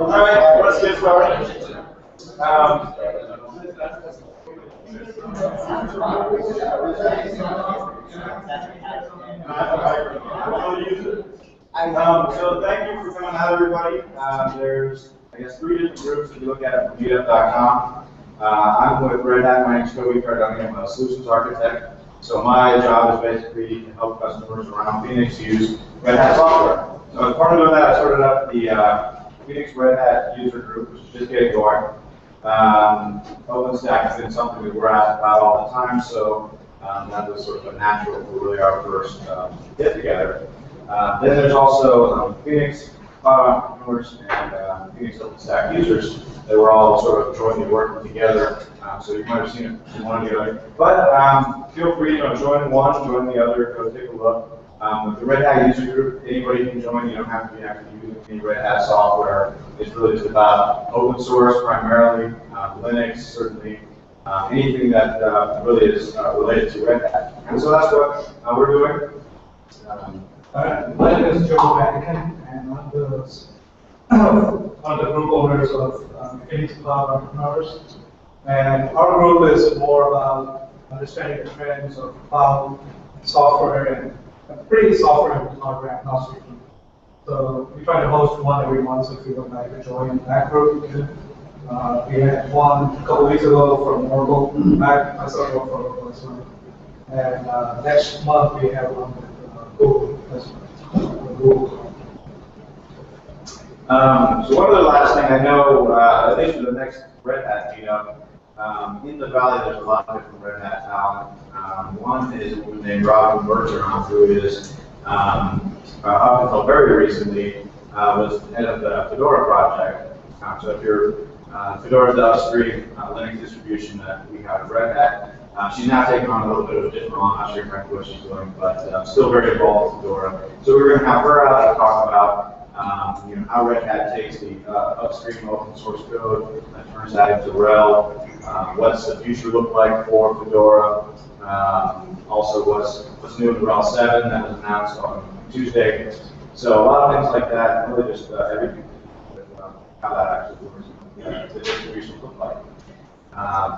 Alright, let's get started. So thank you for coming out, everybody. There's, I guess, 3 different groups that you look at from meetup.com. I'm with Red Hat. My name is Kobe Cardone. I'm a solutions architect. So my job is basically to help customers around Phoenix use Red Hat software. So as part of doing that, I started up the Phoenix Red Hat user group, which is just getting going. OpenStack has been something that we're asked about all the time, so that was sort of a natural, really our first get together. Then there's also Phoenix Cloud entrepreneurs and Phoenix OpenStack users that were all sort of jointly working together. So you might have seen it from one or the other. But feel free to join one, join the other, go take a look. With the Red Hat user group, anybody can join. You don't have to be actually using any Red Hat software. It's really just about open source primarily, Linux certainly, anything that really is related to Red Hat. And so that's what we're doing. My name is Joe Vatican, and I'm one of the group owners of Phoenix Cloud Entrepreneurs. And our group is more about understanding the trends of cloud software and pretty software and hardware agnostic. So we try to host one every month, so if you would like to join that group. We had one a couple weeks ago from Oracle. I started work for Oracle as well. And next month we have one with Google as well. So one other last thing I know, at least for the next Red Hat meetup, in the Valley there's a lot of different Red Hat talent. One is a woman named Robin Bergeron, who is, up until very recently, was head of the Fedora project. So if you're Fedora's the upstream Linux distribution that we have at Red Hat. She's now taking on a little bit of a different role. I'm not sure exactly what she's doing, but still very involved with Fedora. So we're going to have her out to talk about how Red Hat takes the upstream open source code and turns that into RHEL. What's the future look like for Fedora? Also, what's new in RHEL 7 that was announced on Tuesday. So a lot of things like that, really just everything with how that actually works, the distribution look like.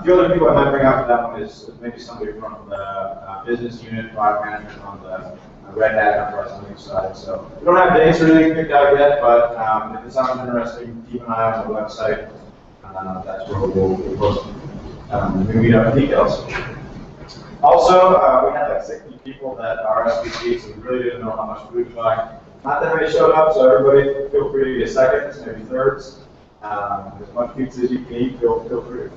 The other people I might bring out for that one is maybe somebody from the business unit, product management on the Red Hat Enterprise Linux side. So we don't have dates or anything picked out yet, but if it sounds interesting, keep an eye on the website. That's where we'll post the meetup details. Also, we had like 60 people that are SVP, so we really didn't know how much food to buy. Not that many showed up, so everybody feel free to be seconds, maybe thirds. As much pizza as you can eat, feel free.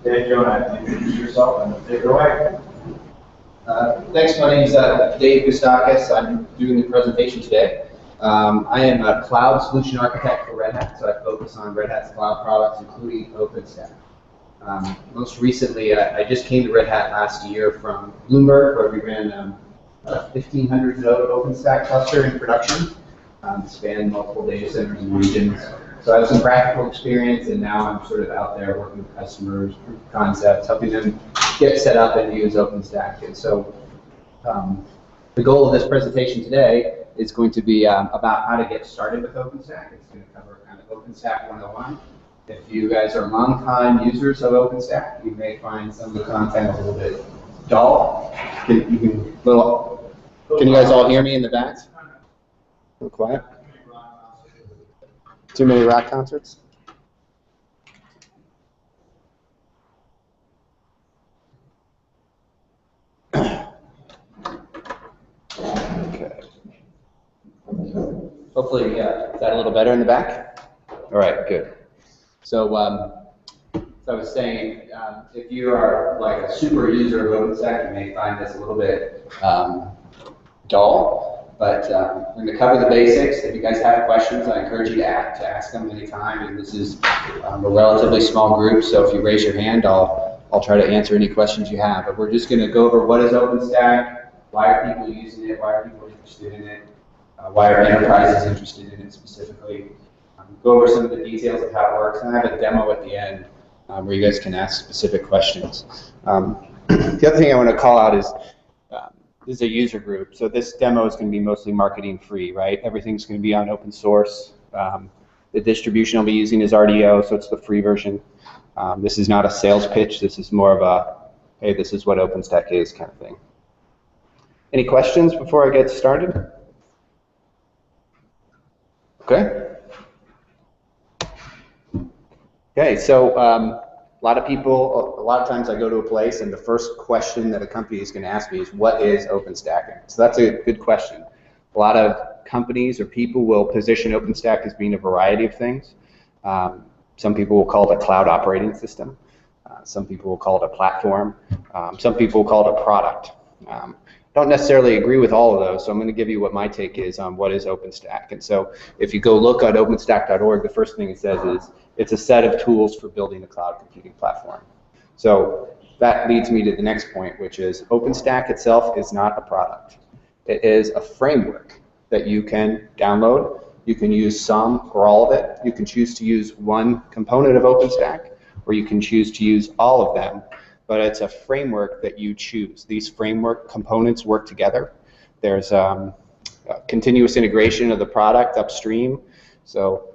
Okay, Jonah, introduce yourself and take it away. Thanks. My name is Dave Costakos. I'm doing the presentation today. I am a cloud solution architect for Red Hat, so I focus on Red Hat's cloud products, including OpenStack. Most recently, I just came to Red Hat last year from Bloomberg, where we ran a 1,500 node OpenStack cluster in production, spanned multiple data centers and regions. So I have some practical experience, and now I'm sort of out there working with customers, proof of concepts, helping them get set up and use OpenStack. And so the goal of this presentation today is going to be about how to get started with OpenStack. It's going to cover kind of OpenStack 101. If you guys are longtime users of OpenStack, you may find some of the content a little bit dull. Can you guys all hear me in the back? A little quiet. Too many rock concerts? Okay. Hopefully, is that a little better in the back? All right, good. So, I was saying, if you are like a super user of OpenStack, you may find this a little bit dull. But we're going to cover the basics. If you guys have questions, I encourage you to ask them anytime. And this is a relatively small group, so if you raise your hand, I'll try to answer any questions you have. But we're just going to go over what is OpenStack, why are people using it, why are people interested in it, why are enterprises interested in it specifically. Go over some of the details of how it works, and I have a demo at the end where you guys can ask specific questions. The other thing I want to call out is this is a user group, so this demo is going to be mostly marketing free, right? Everything's going to be on open source. The distribution I'll be using is RDO, so it's the free version. This is not a sales pitch. This is more of a, hey, this is what OpenStack is kind of thing. Any questions before I get started? Okay. Okay, so a lot of times I go to a place and the first question that a company is going to ask me is, what is OpenStack? So that's a good question. A lot of companies or people will position OpenStack as being a variety of things. Some people will call it a cloud operating system. Some people will call it a platform. Some people will call it a product. Don't necessarily agree with all of those, so I'm going to give you what my take is on what is OpenStack. And so if you go look at openstack.org, the first thing it says is it's a set of tools for building a cloud computing platform. So that leads me to the next point, which is OpenStack itself is not a product. It is a framework that you can download. You can use some or all of it. You can choose to use one component of OpenStack, or you can choose to use all of them. But it's a framework that you choose. These framework components work together. There's continuous integration of the product upstream, so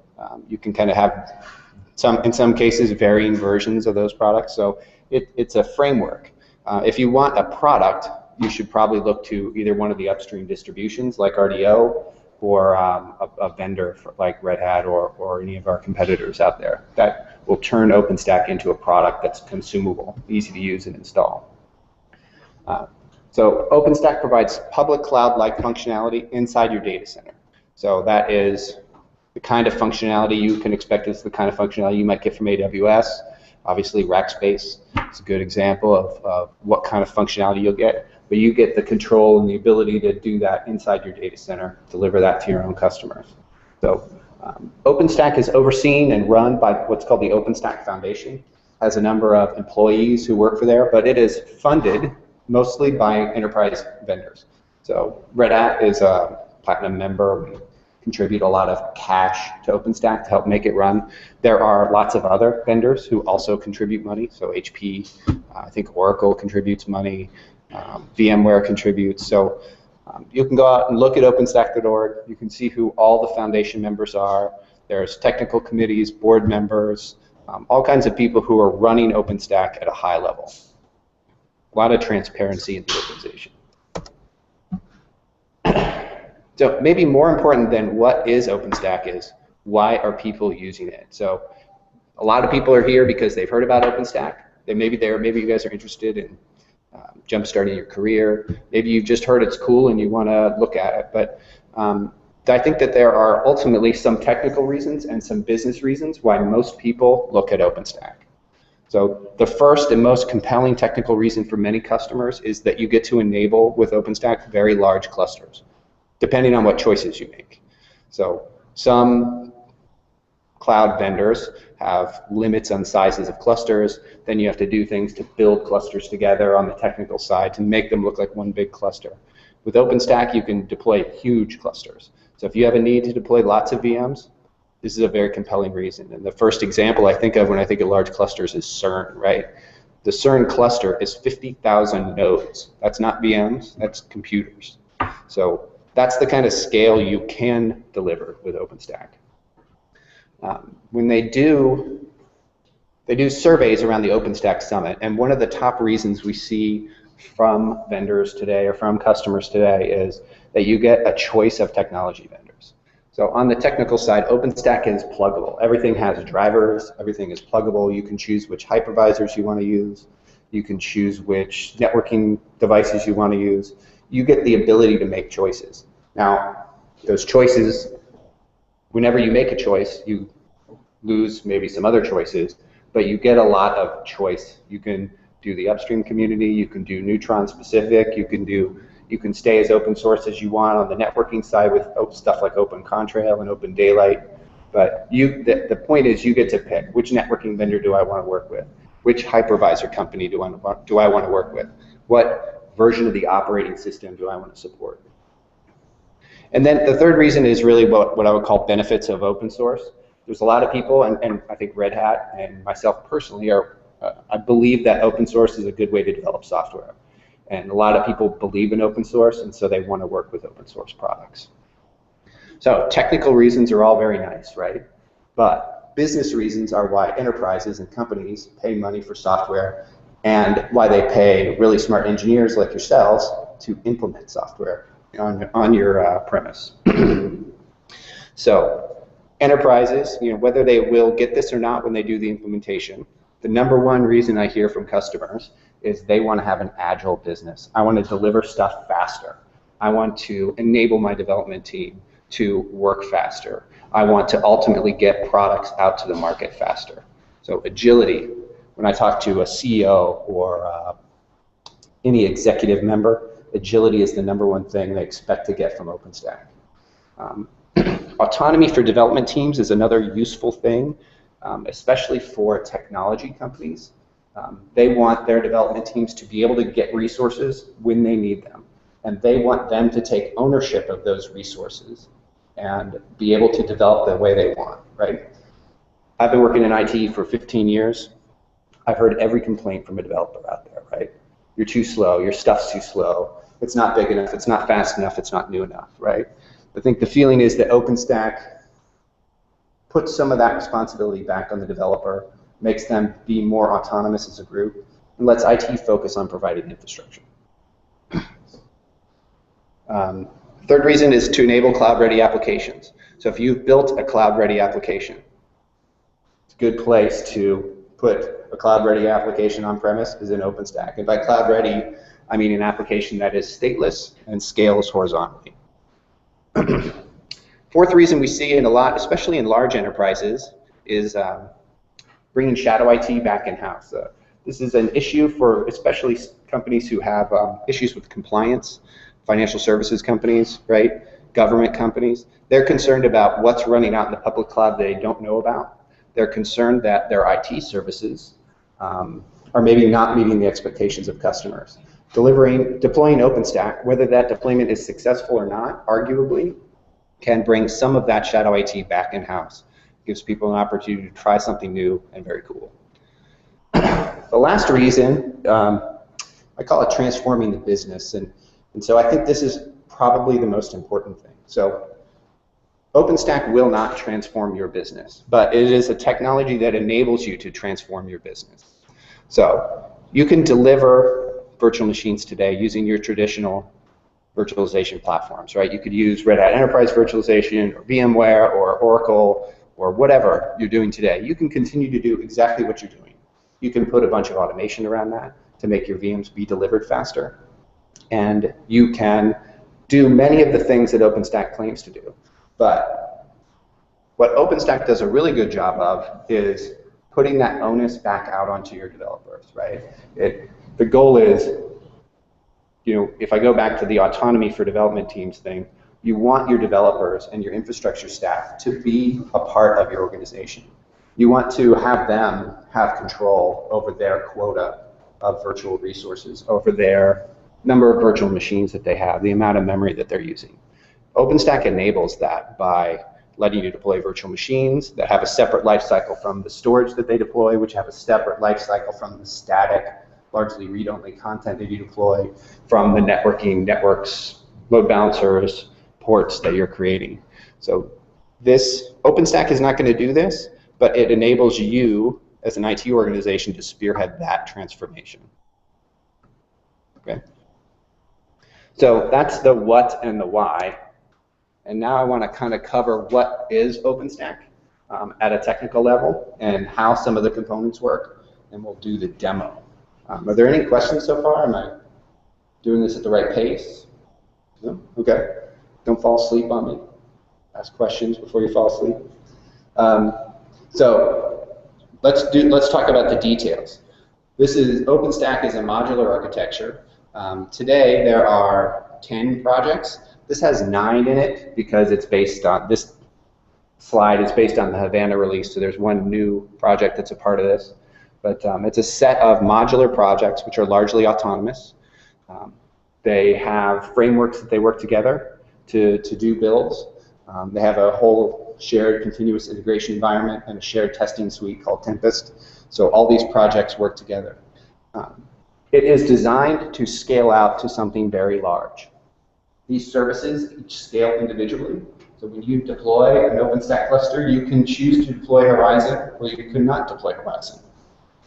you can kind of have in some cases varying versions of those products. So it's a framework. If you want a product, you should probably look to either one of the upstream distributions like RDO, or a vendor like Red Hat or any of our competitors out there that will turn OpenStack into a product that's consumable, easy to use and install. So OpenStack provides public cloud-like functionality inside your data center. So that is the kind of functionality you can expect is the kind of functionality you might get from AWS. Obviously, Rackspace is a good example of what kind of functionality you'll get. But you get the control and the ability to do that inside your data center, deliver that to your own customers. So OpenStack is overseen and run by what's called the OpenStack Foundation. Has a number of employees who work for there, but it is funded mostly by enterprise vendors. So Red Hat is a platinum member. We contribute a lot of cash to OpenStack to help make it run. There are lots of other vendors who also contribute money. So HP, I think Oracle contributes money. VMware contributes. So you can go out and look at openstack.org. You can see who all the foundation members are. There's technical committees, board members, all kinds of people who are running OpenStack at a high level. A lot of transparency in the organization. So maybe more important than what is OpenStack is, why are people using it? So a lot of people are here because they've heard about OpenStack. Maybe you guys are interested in jumpstarting your career. Maybe you've just heard it's cool and you want to look at it. But I think that there are ultimately some technical reasons and some business reasons why most people look at OpenStack. So the first and most compelling technical reason for many customers is that you get to enable with OpenStack very large clusters, depending on what choices you make. So some cloud vendors have limits on sizes of clusters. Then you have to do things to build clusters together on the technical side to make them look like one big cluster. With OpenStack, you can deploy huge clusters. So if you have a need to deploy lots of VMs, this is a very compelling reason. And the first example I think of when I think of large clusters is CERN, right? The CERN cluster is 50,000 nodes. That's not VMs, that's computers. So that's the kind of scale you can deliver with OpenStack. When they do surveys around the OpenStack Summit, and one of the top reasons we see from vendors today or from customers today is that you get a choice of technology vendors. So on the technical side, OpenStack is pluggable. Everything has drivers, everything is pluggable. You can choose which hypervisors you want to use. You can choose which networking devices you want to use. You get the ability to make choices. Now, those choices, whenever you make a choice, you lose maybe some other choices, but you get a lot of choice. You can do the upstream community, you can do neutron specific, you can stay as open source as you want on the networking side with stuff like Open Contrail and Open Daylight. But the point is you get to pick which networking vendor do I want to work with, which hypervisor company do I want to work with, what version of the operating system do I want to support. And then the third reason is really what I would call benefits of open source. There's a lot of people, and I think Red Hat and myself personally I believe that open source is a good way to develop software. And a lot of people believe in open source, and so they want to work with open source products. So technical reasons are all very nice, right? But business reasons are why enterprises and companies pay money for software and why they pay really smart engineers like yourselves to implement software on your premise. So enterprises, whether they will get this or not when they do the implementation, the number one reason I hear from customers is they want to have an agile business. I want to deliver stuff faster. I want to enable my development team to work faster. I want to ultimately get products out to the market faster. So agility, when I talk to a CEO or any executive member, agility is the number one thing they expect to get from OpenStack. Autonomy for development teams is another useful thing, especially for technology companies. They want their development teams to be able to get resources when they need them. And they want them to take ownership of those resources and be able to develop the way they want, right? I've been working in IT for 15 years. I've heard every complaint from a developer out there, right? You're too slow, your stuff's too slow, it's not big enough, it's not fast enough, it's not new enough, right? I think the feeling is that OpenStack puts some of that responsibility back on the developer, makes them be more autonomous as a group, and lets IT focus on providing infrastructure. Third reason is to enable cloud-ready applications. So if you've built a cloud-ready application, it's a good place to put a cloud-ready application on-premise is in OpenStack. And by cloud-ready, I mean an application that is stateless and scales horizontally. Fourth reason we see in a lot, especially in large enterprises, is bringing shadow IT back in-house. This is an issue for especially companies who have issues with compliance, financial services companies, right? Government companies. They're concerned about what's running out in the public cloud they don't know about. They're concerned that their IT services are maybe not meeting the expectations of customers. Deploying OpenStack, whether that deployment is successful or not, arguably, can bring some of that shadow IT back in-house. Gives people an opportunity to try something new and very cool. The last reason, I call it transforming the business. And so I think this is probably the most important thing. So OpenStack will not transform your business, but it is a technology that enables you to transform your business. So you can deliver virtual machines today using your traditional virtualization platforms, right? You could use Red Hat Enterprise Virtualization or VMware or Oracle or whatever you're doing today. You can continue to do exactly what you're doing. You can put a bunch of automation around that to make your VMs be delivered faster. And you can do many of the things that OpenStack claims to do. But what OpenStack does a really good job of is putting that onus back out onto your developers, right? The goal is, if I go back to the autonomy for development teams thing, you want your developers and your infrastructure staff to be a part of your organization. You want to have them have control over their quota of virtual resources, over their number of virtual machines that they have, the amount of memory that they're using. OpenStack enables that by letting you deploy virtual machines that have a separate lifecycle from the storage that they deploy, which have a separate lifecycle from the static, largely read-only content that you deploy, from the networks, load balancers, ports that you're creating. So this OpenStack is not going to do this, but it enables you as an IT organization to spearhead that transformation. Okay. So that's the what and the why. And now I want to kind of cover what is OpenStack at a technical level and how some of the components work, and we'll do the demo. Are there any questions so far? Am I doing this at the right pace? No? Okay. Don't fall asleep on me. Ask questions before you fall asleep. So let's talk about the details. OpenStack is a modular architecture. Today there are 10 projects. This has 9 in it because it's based on, this slide is based on the Havana release, so there's one new project that's a part of this. But it's a set of modular projects which are largely autonomous. They have frameworks that they work together to do builds. They have a whole shared continuous integration environment and a shared testing suite called Tempest. So all these projects work together. It is designed to scale out to something very large. These services each scale individually. So when you deploy an OpenStack cluster, you can choose to deploy Horizon or you could not deploy Horizon.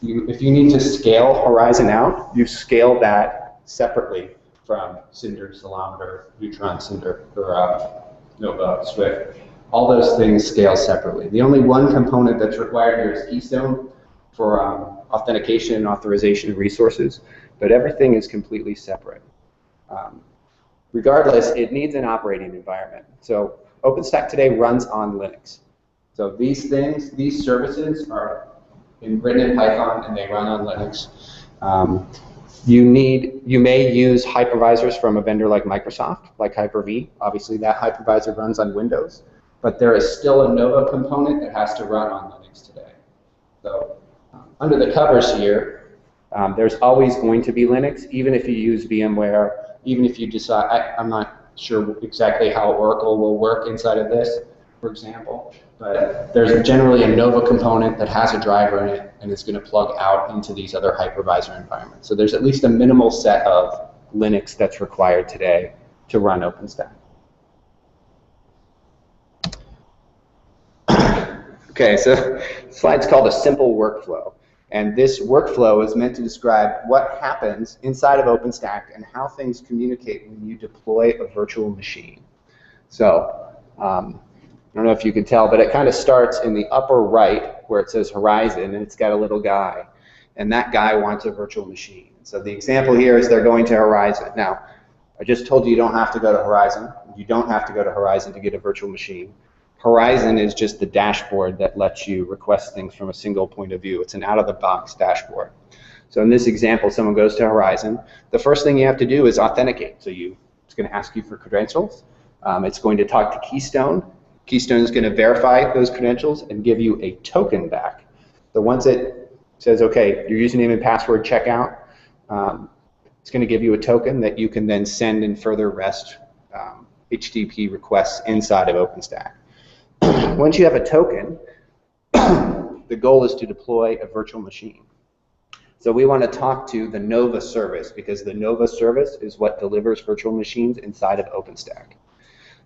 If you need to scale Horizon out, you scale that separately from Cinder, Ceilometer, Neutron, Cinder, or Nova, Swift. All those things scale separately. The only one component that's required here is Keystone for authentication and authorization of resources, but everything is completely separate. Regardless, it needs an operating environment. So OpenStack today runs on Linux. So these services are written in Python and they run on Linux. You may use hypervisors from a vendor like Microsoft, like Hyper-V. Obviously that hypervisor runs on Windows, but there is still a Nova component that has to run on Linux today. So under the covers here, there's always going to be Linux, even if you use VMware, even if you decide, I'm not sure exactly how Oracle will work inside of this, for example, but there's generally a Nova component that has a driver in it and it's going to plug out into these other hypervisor environments. So there's at least a minimal set of Linux that's required today to run OpenStack. Okay, so the slide's called a simple workflow. And this workflow is meant to describe what happens inside of OpenStack and how things communicate when you deploy a virtual machine. So I don't know if you can tell, but it kind of starts in the upper right where it says Horizon, and it's got a little guy. And that guy wants a virtual machine. So the example here is they're going to Horizon. Now, I just told you you don't have to go to Horizon. You don't have to go to Horizon to get a virtual machine. Horizon is just the dashboard that lets you request things from a single point of view. It's an out-of-the-box dashboard. So in this example, someone goes to Horizon. The first thing you have to do is authenticate. So it's going to ask you for credentials. It's going to talk to Keystone. Keystone is going to verify those credentials and give you a token back. So once it says, okay, your username and password check out, it's going to give you a token that you can then send and further REST HTTP requests inside of OpenStack. Once you have a token, the goal is to deploy a virtual machine. So we want to talk to the Nova service because the Nova service is what delivers virtual machines inside of OpenStack.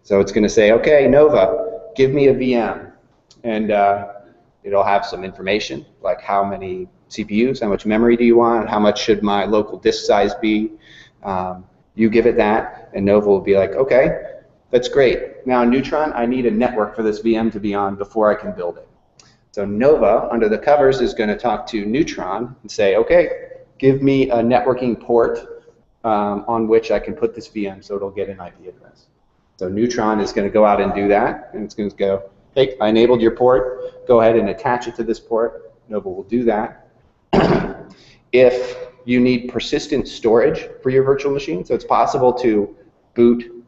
So it's going to say, okay, Nova, give me a VM. And it'll have some information, like how many CPUs, how much memory do you want, how much should my local disk size be. You give it that, and Nova will be like, okay, that's great. Now in Neutron, I need a network for this VM to be on before I can build it. So Nova, under the covers, is going to talk to Neutron and say, okay, give me a networking port on which I can put this VM so it'll get an IP address. So Neutron is going to go out and do that, and it's going to go, hey, I enabled your port, go ahead and attach it to this port. Nova will do that. If you need persistent storage for your virtual machine, so it's possible to boot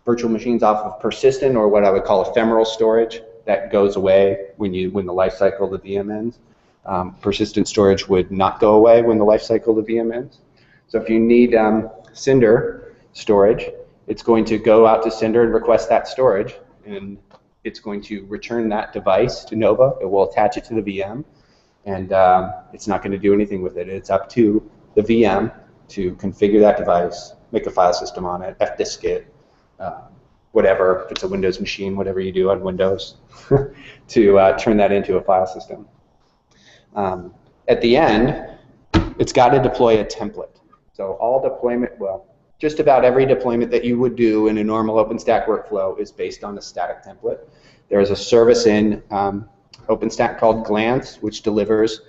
virtual machines off of persistent, or what I would call ephemeral storage, that goes away when the life cycle of the VM ends. Persistent storage would not go away when the life cycle of the VM ends. So if you need Cinder storage, it's going to go out to Cinder and request that storage, and it's going to return that device to Nova. It will attach it to the VM, and it's not going to do anything with it. It's up to the VM to configure that device, make a file system on it, fdisk it, whatever, if it's a Windows machine, whatever you do on Windows, to turn that into a file system. At the end, it's got to deploy a template. So all deployment, well, just about every deployment that you would do in a normal OpenStack workflow is based on a static template. There is a service in OpenStack called Glance, which delivers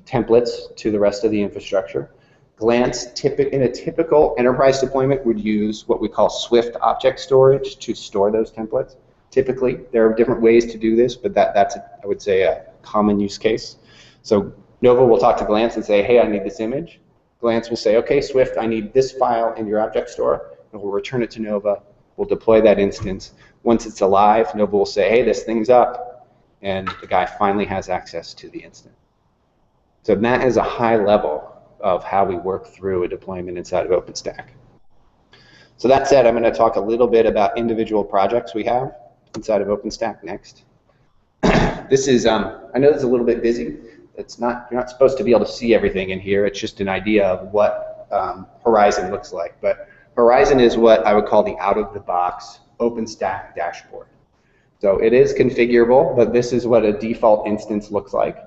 templates to the rest of the infrastructure. Glance, in a typical enterprise deployment, would use what we call Swift object storage to store those templates. Typically, there are different ways to do this, but that's, I would say, a common use case. So Nova will talk to Glance and say, hey, I need this image. Glance will say, okay, Swift, I need this file in your object store, and we'll return it to Nova. We'll deploy that instance. Once it's alive, Nova will say, hey, this thing's up, and the guy finally has access to the instance. So that is a high level of how we work through a deployment inside of OpenStack. So that said, I'm going to talk a little bit about individual projects we have inside of OpenStack next. This is, I know this is a little bit busy. You're not supposed to be able to see everything in here. It's just an idea of what Horizon looks like. But Horizon is what I would call the out-of-the-box OpenStack dashboard. So it is configurable, but this is what a default instance looks like.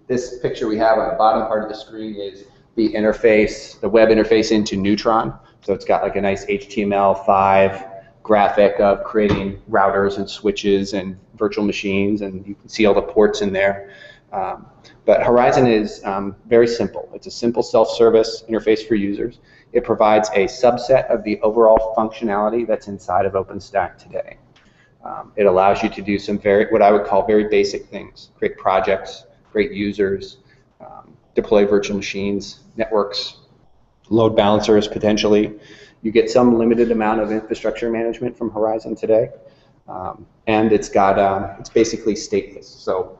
This picture we have on the bottom part of the screen is the interface, the web interface into Neutron. So it's got like a nice HTML5 graphic of creating routers and switches and virtual machines, and you can see all the ports in there. But Horizon is very simple. It's a simple self-service interface for users. It provides a subset of the overall functionality that's inside of OpenStack today. It allows you to do some what I would call very basic things: create projects, create users, deploy virtual machines, networks, load balancers potentially. You get some limited amount of infrastructure management from Horizon today, and it's basically stateless. So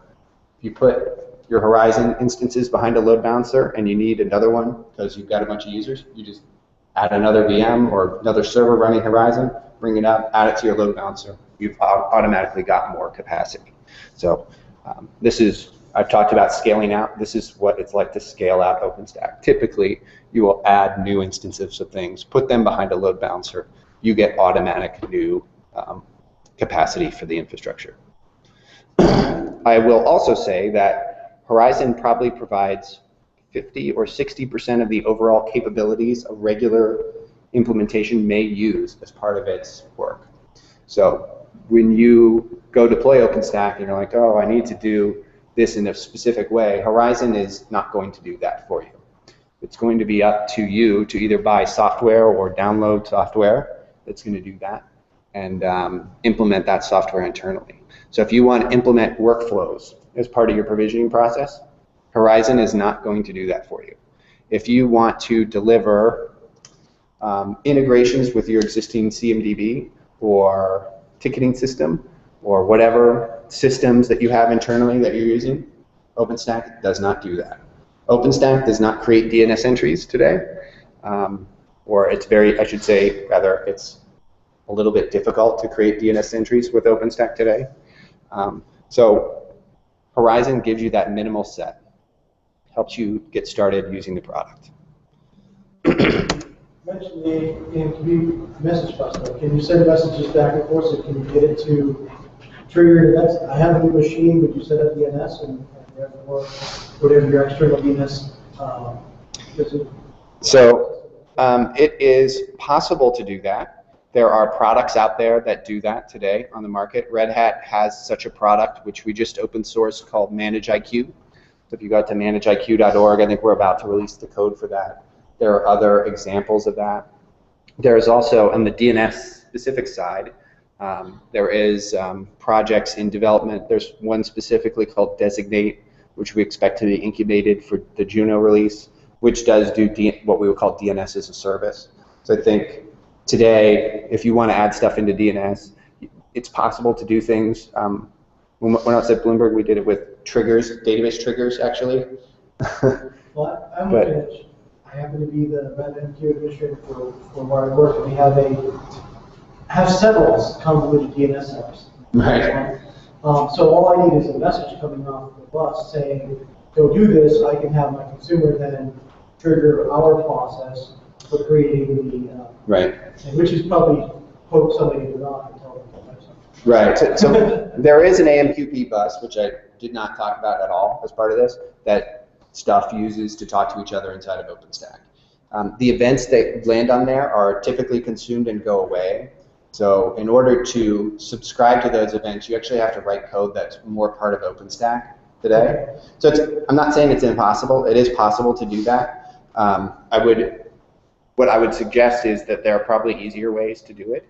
if you put your Horizon instances behind a load balancer and you need another one because you've got a bunch of users, you just add another VM or another server running Horizon, bring it up, add it to your load balancer. You've automatically got more capacity. So I've talked about scaling out. This is what it's like to scale out OpenStack. Typically, you will add new instances of things, put them behind a load balancer. You get automatic new capacity for the infrastructure. I will also say that Horizon probably provides 50 or 60% of the overall capabilities a regular implementation may use as part of its work. So when you go deploy OpenStack and you're like, oh, I need to do this in a specific way, Horizon is not going to do that for you. It's going to be up to you to either buy software or download software that's going to do that and implement that software internally. So if you want to implement workflows as part of your provisioning process, Horizon is not going to do that for you. If you want to deliver integrations with your existing CMDB or ticketing system or whatever systems that you have internally that you're using, OpenStack does not do that. OpenStack does not create DNS entries today, or it's I should say, rather, it's a little bit difficult to create DNS entries with OpenStack today. So Horizon gives you that minimal set, helps you get started using the product. You mentioned the message bus. Can you send messages back and forth? So can you get it to trigger events? I have a new machine, but you set up DNS, and therefore, whatever your external DNS. So it is possible to do that. There are products out there that do that today on the market. Red Hat has such a product, which we just open sourced, called ManageIQ. So if you go to manageiq.org, I think we're about to release the code for that. There are other examples of that. There's also, on the DNS specific side, there is projects in development. There's one specifically called Designate, which we expect to be incubated for the Juno release, which does do what we would call DNS as a service. So I think today, if you want to add stuff into DNS, it's possible to do things. When I was at Bloomberg, we did it with triggers, database triggers, actually. Well, I happen to be the MQ administrator for where I work, and we have several convoluted DNS servers. Right. So all I need is a message coming off the bus saying, go do this. I can have my consumer then trigger our process for creating the, right. Which is probably poke somebody in the rock and tell them to do something. Right. So there is an AMQP bus, which I did not talk about at all as part of this, that stuff uses to talk to each other inside of OpenStack. The events that land on there are typically consumed and go away. So in order to subscribe to those events, you actually have to write code that's more part of OpenStack today. So I'm not saying it's impossible. It is possible to do that. What I would suggest is that there are probably easier ways to do it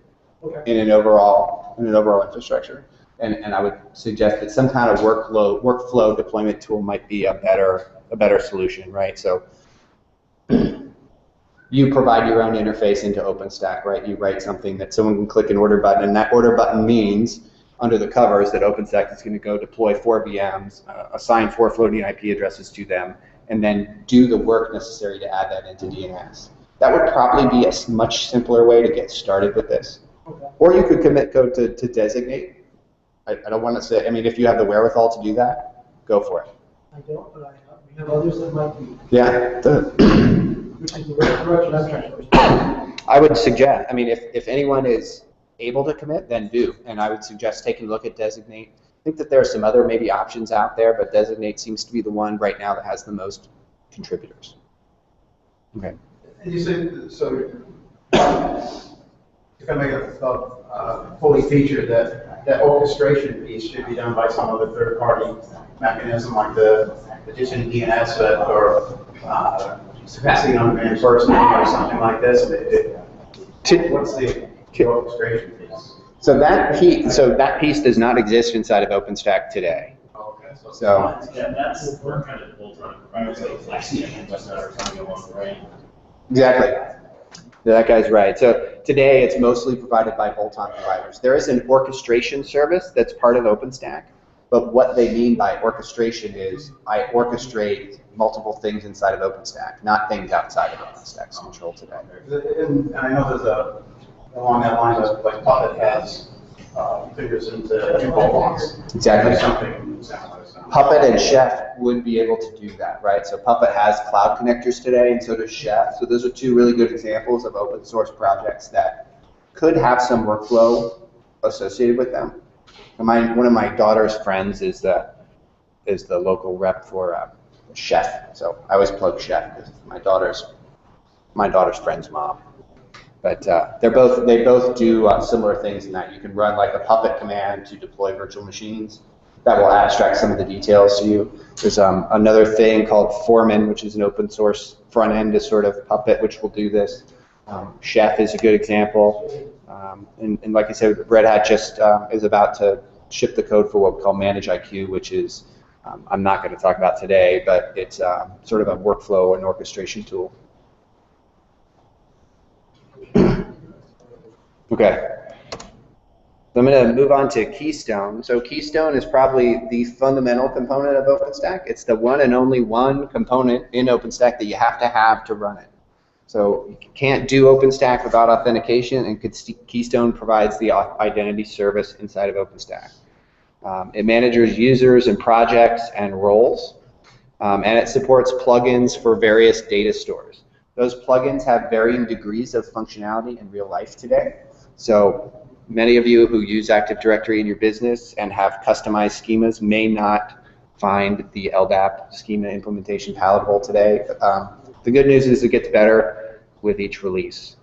in an overall infrastructure. And I would suggest that some kind of workflow deployment tool might be a better solution, right? So you provide your own interface into OpenStack, right? You write something that someone can click an order button, and that order button means under the covers that OpenStack is going to go deploy 4 VMs, assign 4 floating IP addresses to them, and then do the work necessary to add that into DNS. That would probably be a much simpler way to get started with this. Okay. Or you could commit code to Designate. I don't want to say, I mean, if you have the wherewithal to do that, go for it. I don't, but we have others that might be. Yeah. Which is the direction I'm trying to push. I would suggest, I mean, if anyone is able to commit, then do. And I would suggest taking a look at Designate. I think that there are some other maybe options out there, but Designate seems to be the one right now that has the most contributors. Okay. And you say, so if I make a fully featured, that orchestration piece should be done by some other third-party mechanism like the addition DNS or capacity on demand person or something like this. What's the orchestration piece? So that piece does not exist inside of OpenStack today. Okay. So yeah, that's we're kind of built on. I would say flexi and just are coming along the way. exactly. That guy's right. So today it's mostly provided by bolt-on providers. There is an orchestration service that's part of OpenStack, but what they mean by orchestration is I orchestrate multiple things inside of OpenStack, not things outside of OpenStack's control today. And I know there's along that line, like Puppet has figures into bolt-ons. Exactly. Something. Puppet and Chef would be able to do that, right? So Puppet has cloud connectors today, and so does Chef. So those are 2 really good examples of open source projects that could have some workflow associated with them. One of my daughter's friends is the local rep for Chef. So I always plug Chef because my daughter's friend's mom. But they both do similar things in that you can run like a Puppet command to deploy virtual machines. That will abstract some of the details to you. There's another thing called Foreman, which is an open source front end to sort of Puppet, which will do this. Chef is a good example. And like I said, Red Hat just is about to ship the code for what we call Manage IQ, which is, I'm not going to talk about today, but it's sort of a workflow and orchestration tool. Okay. So I'm going to move on to Keystone. So Keystone is probably the fundamental component of OpenStack. It's the one and only one component in OpenStack that you have to run it. So you can't do OpenStack without authentication, and Keystone provides the identity service inside of OpenStack. It manages users and projects and roles, and it supports plugins for various data stores. Those plugins have varying degrees of functionality in real life today. So many of you who use Active Directory in your business and have customized schemas may not find the LDAP schema implementation palatable today. The good news is it gets better with each release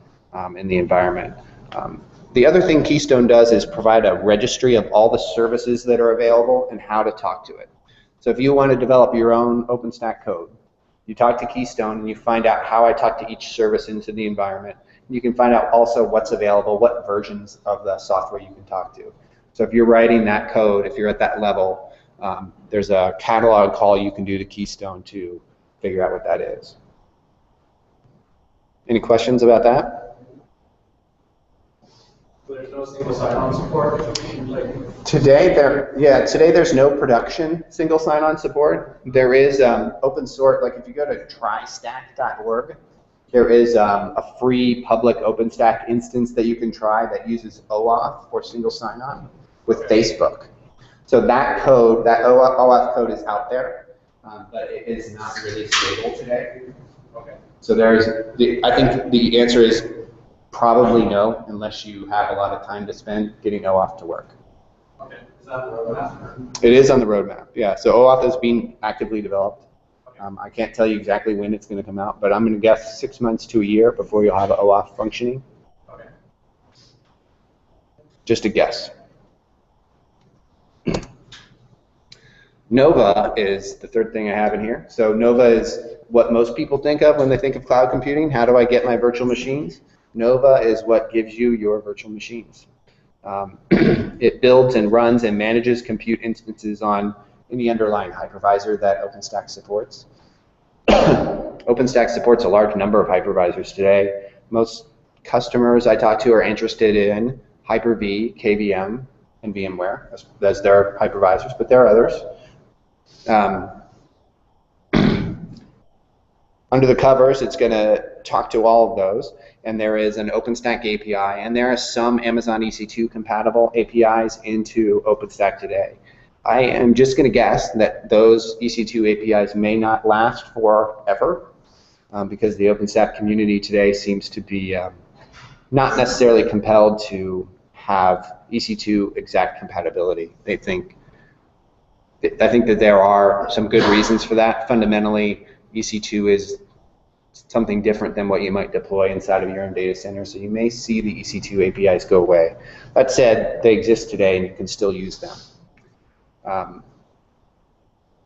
in the environment. The other thing Keystone does is provide a registry of all the services that are available and how to talk to it. So if you want to develop your own OpenStack code, You talk to Keystone and you find out how I talk to each service into the environment. You can find out also what's available, what versions of the software you can talk to. So if you're writing that code, if you're at that level, there's a catalog call you can do to Keystone to figure out what that is. Any questions about that? There's no single sign-on support. Today there's no production single sign-on support. There is open source, like if you go to trystack.org, there is a free public OpenStack instance that you can try that uses OAuth or single sign-on with Facebook. So that code, that OAuth code is out there, but it is not really stable today. Okay. So I think the answer is probably no, unless you have a lot of time to spend getting OAuth to work. Okay. Is that the roadmap? It is on the roadmap, yeah. So OAuth is being actively developed. I can't tell you exactly when it's going to come out, but I'm going to guess 6 months to a year before you'll have OAuth functioning. Okay. Just a guess. Nova is the third thing I have in here. So Nova is what most people think of when they think of cloud computing. How do I get my virtual machines? Nova is what gives you your virtual machines. It builds and runs and manages compute instances on any underlying hypervisor that OpenStack supports. OpenStack supports a large number of hypervisors today. Most customers I talk to are interested in Hyper-V, KVM, and VMware as their hypervisors, but there are others. Under the covers, it's going to talk to all of those, and there is an OpenStack API, and there are some Amazon EC2 compatible APIs into OpenStack today. I am just going to guess that those EC2 APIs may not last forever, because the OpenStack community today seems to be not necessarily compelled to have EC2 exact compatibility. I think that there are some good reasons for that. Fundamentally, EC2 is something different than what you might deploy inside of your own data center, so you may see the EC2 APIs go away. That said, they exist today and you can still use them.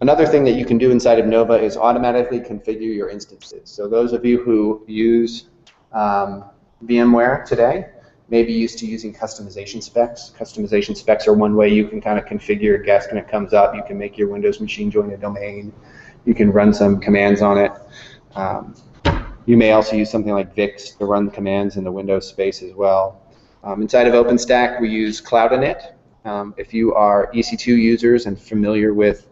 Another thing that you can do inside of Nova is automatically configure your instances. So those of you who use VMware today may be used to using customization specs. Customization specs are one way you can kind of configure your guest when it comes up. You can make your Windows machine join a domain. You can run some commands on it. You may also use something like VIX to run commands in the Windows space as well. Inside of OpenStack, we use Cloud Init. If you are EC2 users and familiar with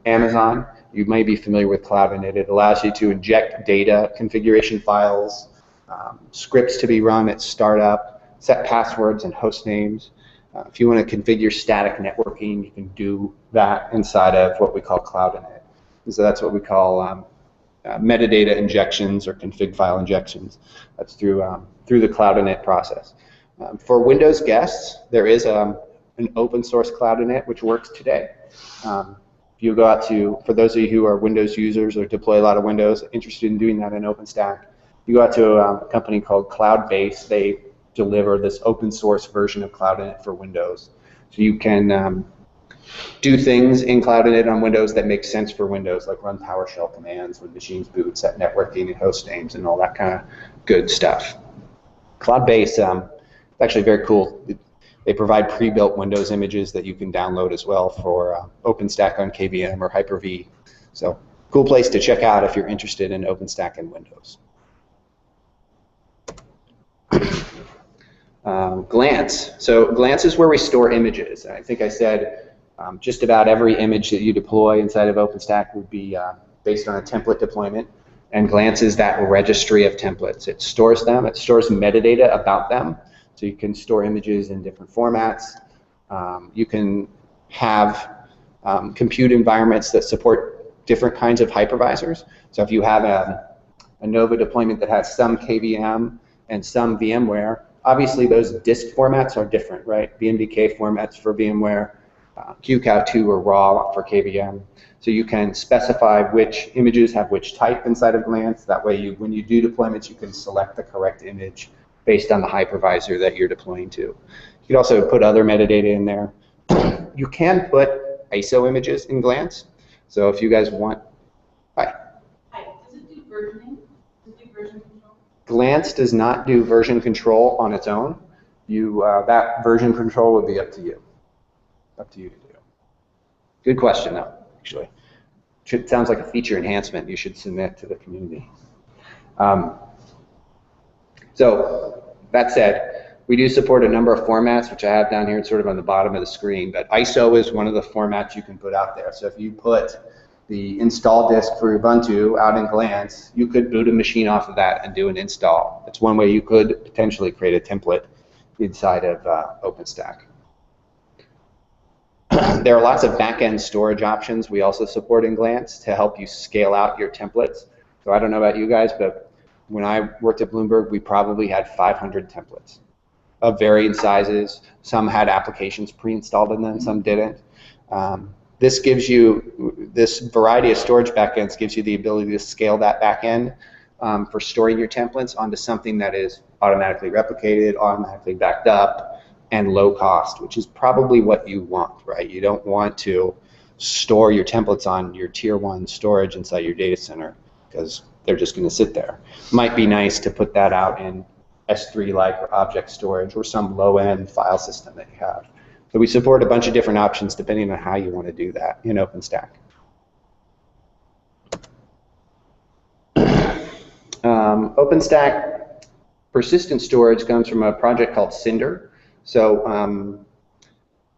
Amazon, you may be familiar with Cloud Init. It allows you to inject data, configuration files, scripts to be run at startup, set passwords and host names. If you want to configure static networking, you can do that inside of what we call Cloud Init. So that's what we call metadata injections or config file injections. That's through the Cloud Init process. For Windows guests, there is an open source Cloud Init which works today. If you go out to, for those of you who are Windows users or deploy a lot of Windows, interested in doing that in OpenStack, you go out to a company called Cloudbase. They deliver this open source version of Cloud Init for Windows. So you can do things in Cloud Init on Windows that make sense for Windows, like run PowerShell commands when machines boot, set networking and host names and all that kind of good stuff. Cloudbase is actually very cool. They provide pre-built Windows images that you can download as well for OpenStack on KVM or Hyper-V. So cool place to check out if you're interested in OpenStack and Windows. Glance. So Glance is where we store images. I think I said just about every image that you deploy inside of OpenStack would be based on a template deployment, and Glance is that registry of templates. It stores them. It stores metadata about them, so you can store images in different formats. You can have compute environments that support different kinds of hypervisors. So if you have a Nova deployment that has some KVM and some VMware, obviously those disk formats are different, right? VMDK formats for VMware, QCOW2 or RAW for KVM. So you can specify which images have which type inside of Glance. That way, when you do deployments, you can select the correct image based on the hypervisor that you're deploying to. You can also put other metadata in there. You can put ISO images in Glance. So if you guys want, Glance does not do version control on its own. That version control would be up to you. Up to you to do. Good question, though, actually. It sounds like a feature enhancement you should submit to the community. So that said, we do support a number of formats, which I have down here sort of on the bottom of the screen, but ISO is one of the formats you can put out there. So if you put the install disk for Ubuntu out in Glance, you could boot a machine off of that and do an install. It's one way you could potentially create a template inside of OpenStack. There are lots of back-end storage options we also support in Glance to help you scale out your templates. So I don't know about you guys, but when I worked at Bloomberg, we probably had 500 templates of varying sizes. Some had applications pre-installed in them, some didn't. This variety of storage backends gives you the ability to scale that backend for storing your templates onto something that is automatically replicated, automatically backed up, and low cost, which is probably what you want, right? You don't want to store your templates on your tier 1 storage inside your data center because they're just going to sit there. Might be nice to put that out in S3-like or object storage or some low-end file system that you have. So we support a bunch of different options depending on how you want to do that in OpenStack. OpenStack persistent storage comes from a project called Cinder. So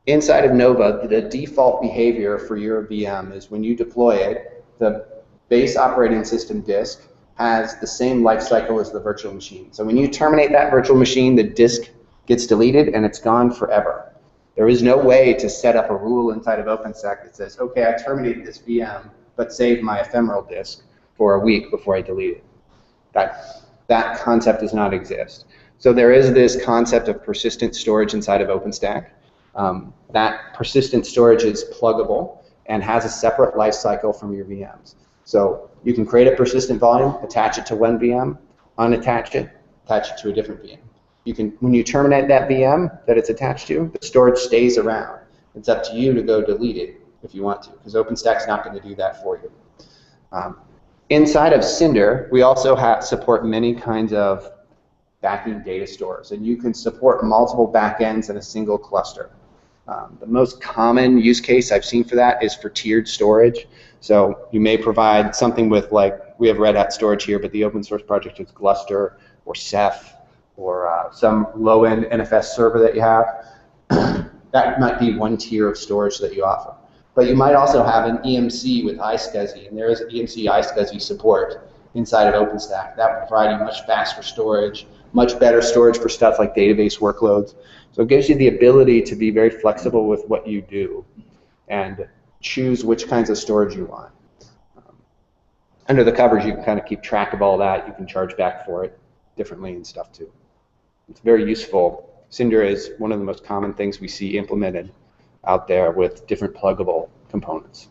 inside of Nova, the default behavior for your VM is when you deploy it, the base operating system disk has the same life cycle as the virtual machine. So when you terminate that virtual machine, the disk gets deleted and it's gone forever. There is no way to set up a rule inside of OpenStack that says, okay, I terminated this VM, but save my ephemeral disk for a week before I delete it. That concept does not exist. So there is this concept of persistent storage inside of OpenStack. That persistent storage is pluggable and has a separate life cycle from your VMs. So you can create a persistent volume, attach it to one VM, unattach it, attach it to a different VM. You can, when you terminate that VM that it's attached to, the storage stays around. It's up to you to go delete it if you want to, because OpenStack's not going to do that for you. Inside of Cinder, we also support many kinds of backing data stores, and you can support multiple backends in a single cluster. The most common use case I've seen for that is for tiered storage. So you may provide something with, like, we have Red Hat storage here, but the open source project is Gluster or Ceph or some low-end NFS server that you have. That might be one tier of storage that you offer. But you might also have an EMC with iSCSI, and there is EMC iSCSI support inside of OpenStack. That will provide you much faster storage, much better storage for stuff like database workloads. So it gives you the ability to be very flexible with what you do and choose which kinds of storage you want. Under the covers, you can kind of keep track of all that. You can charge back for it differently and stuff too. It's very useful. Cinder is one of the most common things we see implemented out there with different pluggable components.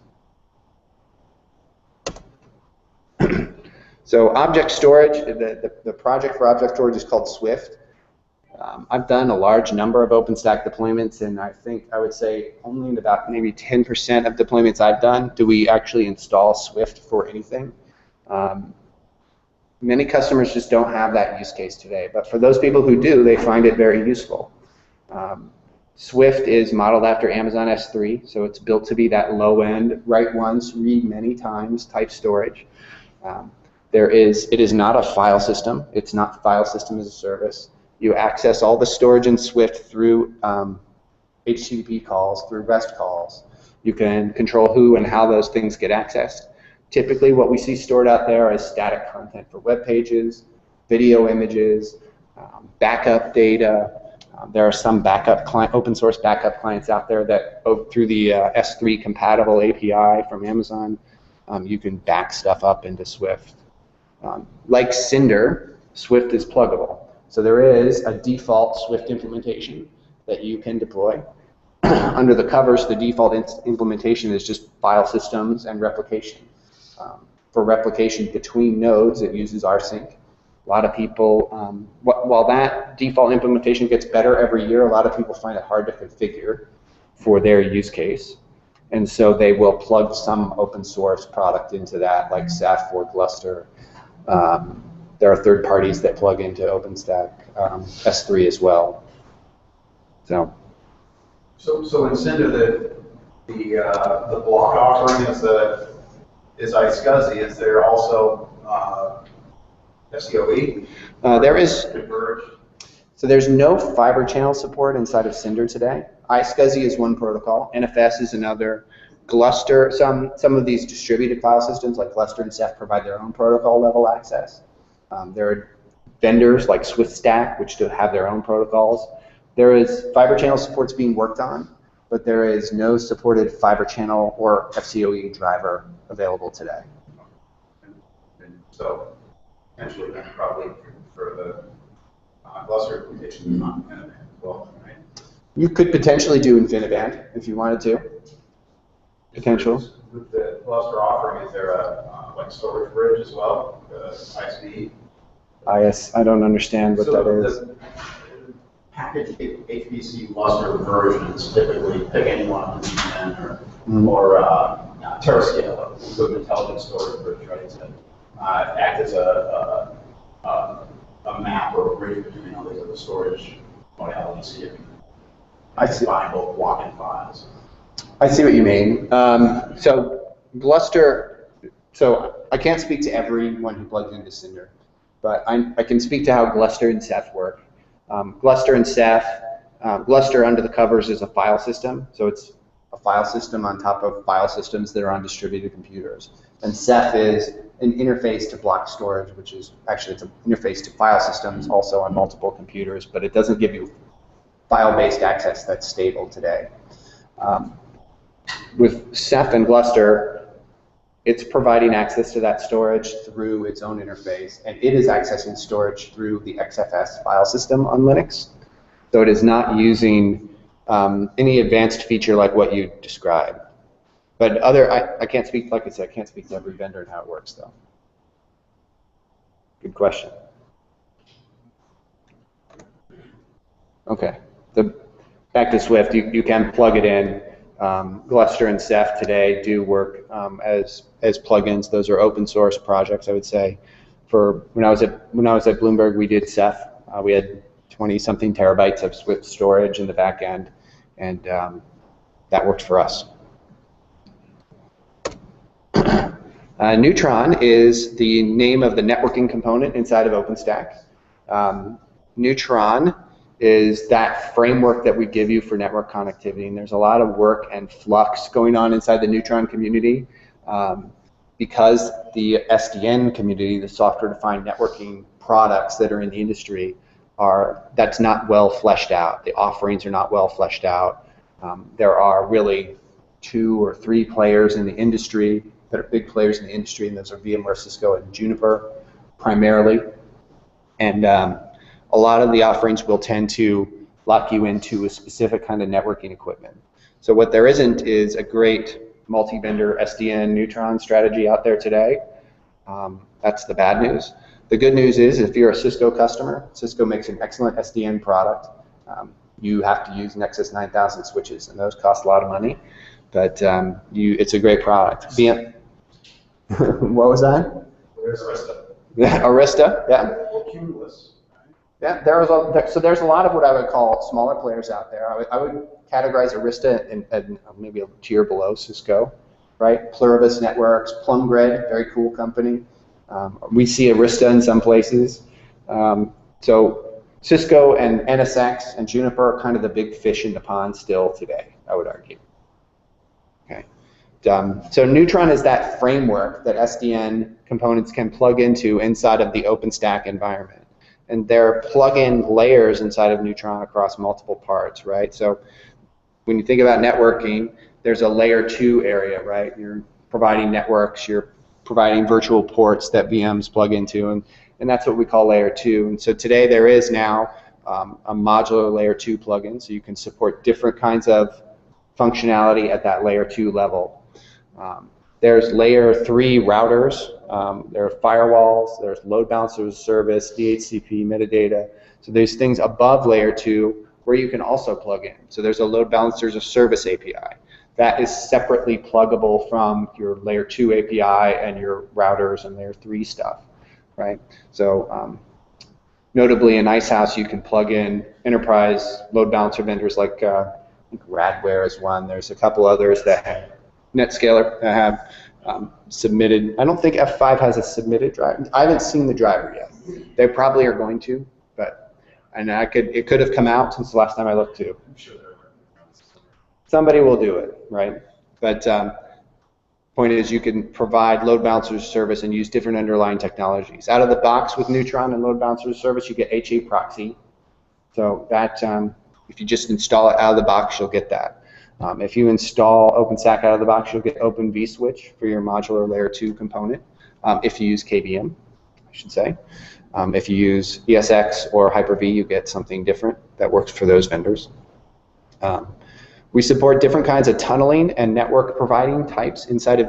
So object storage, the project for object storage is called Swift. I've done a large number of OpenStack deployments, and I think I would say only in about maybe 10% of deployments I've done do we actually install Swift for anything. Many customers just don't have that use case today, but for those people who do, they find it very useful. Swift is modeled after Amazon S3, so it's built to be that low-end, write once, read many times type storage. It is not a file system. It's not file system as a service. You access all the storage in Swift through HTTP calls, through REST calls. You can control who and how those things get accessed. Typically, what we see stored out there is static content for web pages, video images, backup data. There are some open source backup clients out there that, through the S3 compatible API from Amazon, you can back stuff up into Swift. Like Cinder, Swift is pluggable. So there is a default Swift implementation that you can deploy. Under the covers, the default implementation is just file systems and replication. For replication between nodes, it uses rsync. A lot of people, while that default implementation gets better every year, a lot of people find it hard to configure for their use case. And so they will plug some open source product into that, like Ceph or Gluster. There are third parties that plug into OpenStack S3 as well. So in Cinder, the block offering is iSCSI. Is there also FCOE? There is. Converged? So there's no fiber channel support inside of Cinder today. iSCSI is one protocol. NFS is another. Gluster, some of these distributed file systems like Gluster and Ceph provide their own protocol level access. There are vendors like SwiftStack which do have their own protocols. There is fiber channel supports being worked on, but there is no supported fiber channel or FCOE driver available today. And so potentially then probably for the Gluster implementation, not InfiniBand as well, right? You could potentially do InfiniBand if you wanted to. Potential. With the Gluster offering, is there a like storage bridge as well? ISV? I don't understand what that is. The packaged HPC Gluster versions typically pick any one of the VPN or Terascale, Liquid Intelligence Storage Bridge, right? To act as a map or a bridge between all these other storage modalities. So you can combine both block and files. I see what you mean. So Gluster, so I can't speak to everyone who plugs into Cinder, but I can speak to how Gluster and Ceph work. Gluster and Ceph, Gluster under the covers is a file system, so it's a file system on top of file systems that are on distributed computers. And Ceph is an interface to block storage, which is actually it's an interface to file systems also on multiple computers, but it doesn't give you file-based access that's stable today. With Ceph and Gluster, it's providing access to that storage through its own interface, and it is accessing storage through the XFS file system on Linux. So it is not using any advanced feature like what you described. But I can't speak, like I said, I can't speak to every vendor and how it works, though. Good question. Okay, back to Swift, you can plug it in. Gluster and Ceph today do work as plugins. Those are open source projects, I would say. For when I was at Bloomberg, we did Ceph. We had 20-something terabytes of Swift storage in the back end, and that worked for us. Neutron is the name of the networking component inside of OpenStack. Neutron is that framework that we give you for network connectivity, and there's a lot of work and flux going on inside the Neutron community because the SDN community, the software-defined networking products that are in the industry, that's not well fleshed out. The offerings are not well fleshed out. There are really 2 or 3 players in the industry that are big players in the industry, and those are VMware, Cisco, and Juniper primarily. And a lot of the offerings will tend to lock you into a specific kind of networking equipment. So what there isn't is a great multi-vendor SDN Neutron strategy out there today. That's the bad news. The good news is if you're a Cisco customer, Cisco makes an excellent SDN product. You have to use Nexus 9000 switches, and those cost a lot of money, but it's a great product. What was that? Where's Arista? Yeah, Arista, yeah. Well, Cumulus. Yeah, so there's a lot of what I would call smaller players out there. I would categorize Arista in maybe a tier below Cisco, right? Pluribus Networks, PlumGrid, very cool company. We see Arista in some places. So Cisco and NSX and Juniper are kind of the big fish in the pond still today, I would argue. Okay. So Neutron is that framework that SDN components can plug into inside of the OpenStack environment. And there are plug-in layers inside of Neutron across multiple parts, right? So when you think about networking, there's a layer 2 area, right? You're providing networks, you're providing virtual ports that VMs plug into, and that's what we call layer 2. And so today there is now a modular layer 2 plugin, so you can support different kinds of functionality at that layer 2 level. There's layer 3 routers, there are firewalls, there's load balancers as a service, DHCP, metadata. So there's things above layer 2 where you can also plug in. So there's a load balancers as a service API. That is separately pluggable from your layer 2 API and your routers and layer 3 stuff. right? So notably in Icehouse, you can plug in enterprise load balancer vendors like I think Radware is one. There's a couple others that have NetScaler that have submitted. I don't think F5 has a submitted driver. I haven't seen the driver yet. They probably are going to, but it could have come out since the last time I looked too. I'm sure they're working on it. Somebody will do it, right? But point is, you can provide load balancer service and use different underlying technologies. Out of the box with Neutron and load balancer service, you get HA proxy. So that if you just install it out of the box, you'll get that. If you install OpenStack out of the box, you'll get Open vSwitch for your modular layer 2 component. If you use KVM, I should say. If you use ESX or Hyper-V, you get something different that works for those vendors. We support different kinds of tunneling and network providing types inside of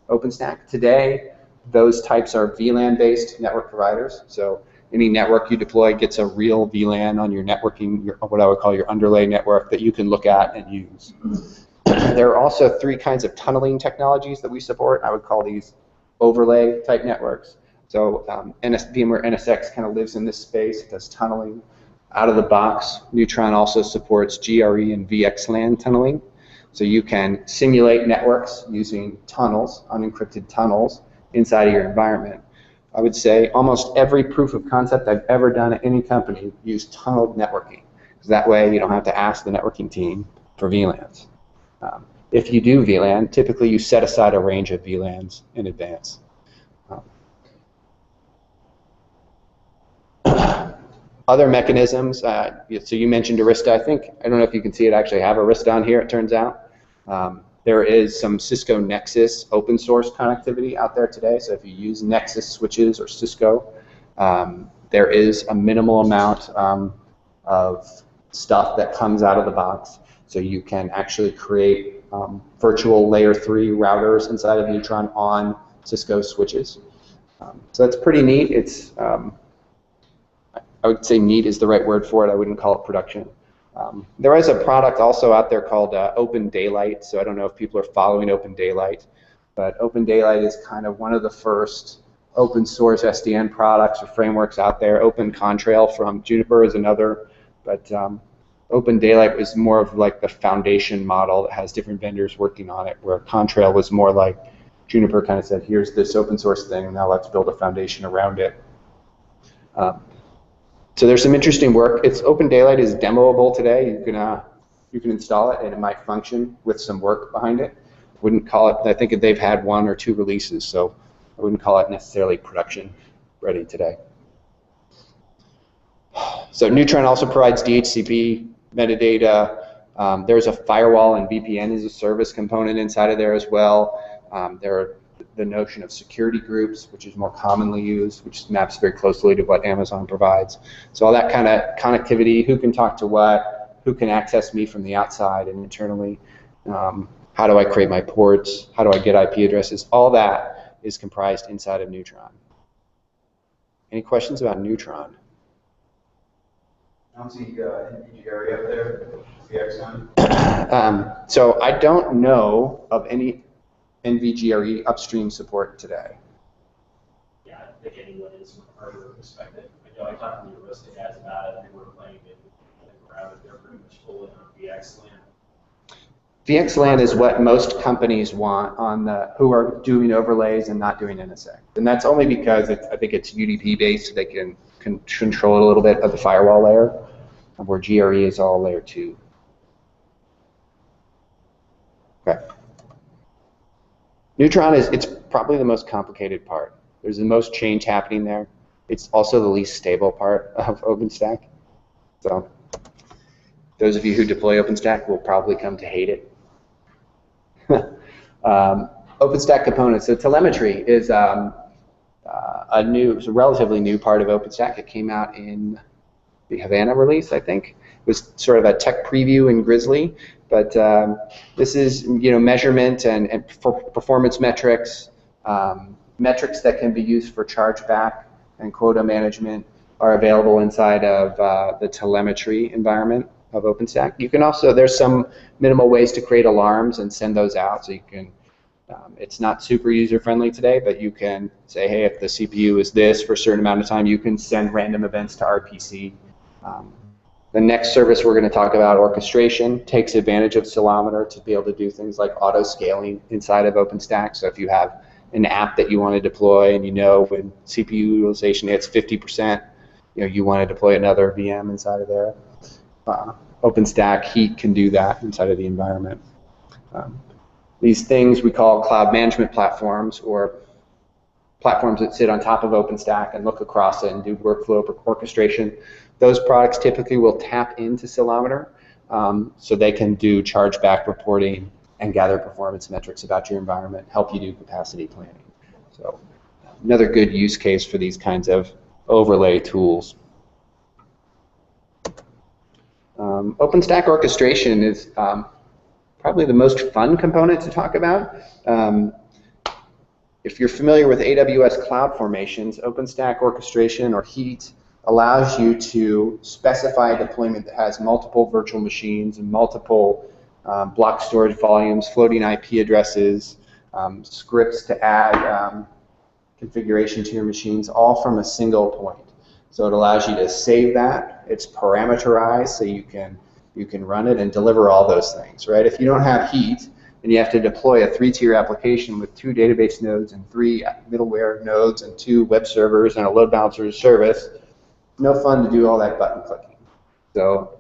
OpenStack. Today, those types are VLAN-based network providers. So any network you deploy gets a real VLAN on your networking, what I would call your underlay network that you can look at and use. There are also 3 kinds of tunneling technologies that we support. I would call these overlay type networks. So VMware NSX kind of lives in this space. It does tunneling. Out of the box, Neutron also supports GRE and VXLAN tunneling. So you can simulate networks using tunnels, unencrypted tunnels, inside of your environment. I would say almost every proof of concept I've ever done at any company used tunneled networking. Because that way you don't have to ask the networking team for VLANs. If you do VLAN, typically you set aside a range of VLANs in advance. Other mechanisms, so you mentioned Arista, I think. I don't know if you can see it, I actually have Arista on here, it turns out. There is some Cisco Nexus open source connectivity out there today. So if you use Nexus switches or Cisco, there is a minimal amount of stuff that comes out of the box. So you can actually create virtual layer 3 routers inside of Neutron on Cisco switches. So that's pretty neat. It's I would say neat is the right word for it. I wouldn't call it production. There is a product also out there called Open Daylight. So I don't know if people are following Open Daylight, but Open Daylight is kind of one of the first open source SDN products or frameworks out there. Open Contrail from Juniper is another, but Open Daylight was more of like the foundation model that has different vendors working on it, where Contrail was more like Juniper kind of said, here's this open source thing, now let's build a foundation around it. So there's some interesting work. Open Daylight is demoable today. You can install it and it might function with some work behind it. Wouldn't call it, I think they've had 1 or 2 releases, so I wouldn't call it necessarily production ready today. So Neutron also provides DHCP metadata. There's a firewall and VPN as a service component inside of there as well. There are the notion of security groups, which is more commonly used, which maps very closely to what Amazon provides. So all that kind of connectivity, who can talk to what, who can access me from the outside and internally, how do I create my ports, how do I get IP addresses, all that is comprised inside of Neutron. Any questions about Neutron? I don't see NVGRE up there, VXLAN. So I don't know of any NVGRE upstream support today. Yeah, I don't think anyone is from a hardware perspective. I know I talked to the Arista guys about it, and they were playing it around it. They're pretty much fully on VXLAN. VXLAN is what most companies want on who are doing overlays and not doing NSX. And that's only because I think it's UDP based, so they can control a little bit of the firewall layer, where GRE is all layer 2. Okay. Neutron it's probably the most complicated part. There's the most change happening there. It's also the least stable part of OpenStack. So those of you who deploy OpenStack will probably come to hate it. OpenStack components. So telemetry is it's a relatively new part of OpenStack. It came out in the Havana release, I think. It was sort of a tech preview in Grizzly, but this is measurement and performance metrics, metrics that can be used for chargeback and quota management are available inside of the telemetry environment of OpenStack. You can also, there's some minimal ways to create alarms and send those out, so you can It's not super user-friendly today, but you can say, hey, if the CPU is this for a certain amount of time, you can send random events to RPC. The next service we're going to talk about, orchestration, takes advantage of Ceilometer to be able to do things like auto-scaling inside of OpenStack. So if you have an app that you want to deploy and you know when CPU utilization hits 50%, you want to deploy another VM inside of there. OpenStack Heat can do that inside of the environment. These things we call cloud management platforms, or platforms that sit on top of OpenStack and look across it and do workflow orchestration. Those products typically will tap into Ceilometer, so they can do chargeback reporting and gather performance metrics about your environment, help you do capacity planning. So another good use case for these kinds of overlay tools. OpenStack orchestration is probably the most fun component to talk about. If you're familiar with AWS cloud formations, OpenStack orchestration or Heat allows you to specify a deployment that has multiple virtual machines and multiple block storage volumes, floating IP addresses, scripts to add configuration to your machines, all from a single point. So it allows you to save that. It's parameterized, so you can run it and deliver all those things, right? If you don't have Heat and you have to deploy a 3-tier application with 2 database nodes and 3 middleware nodes and 2 web servers and a load balancer service, no fun to do all that button clicking. So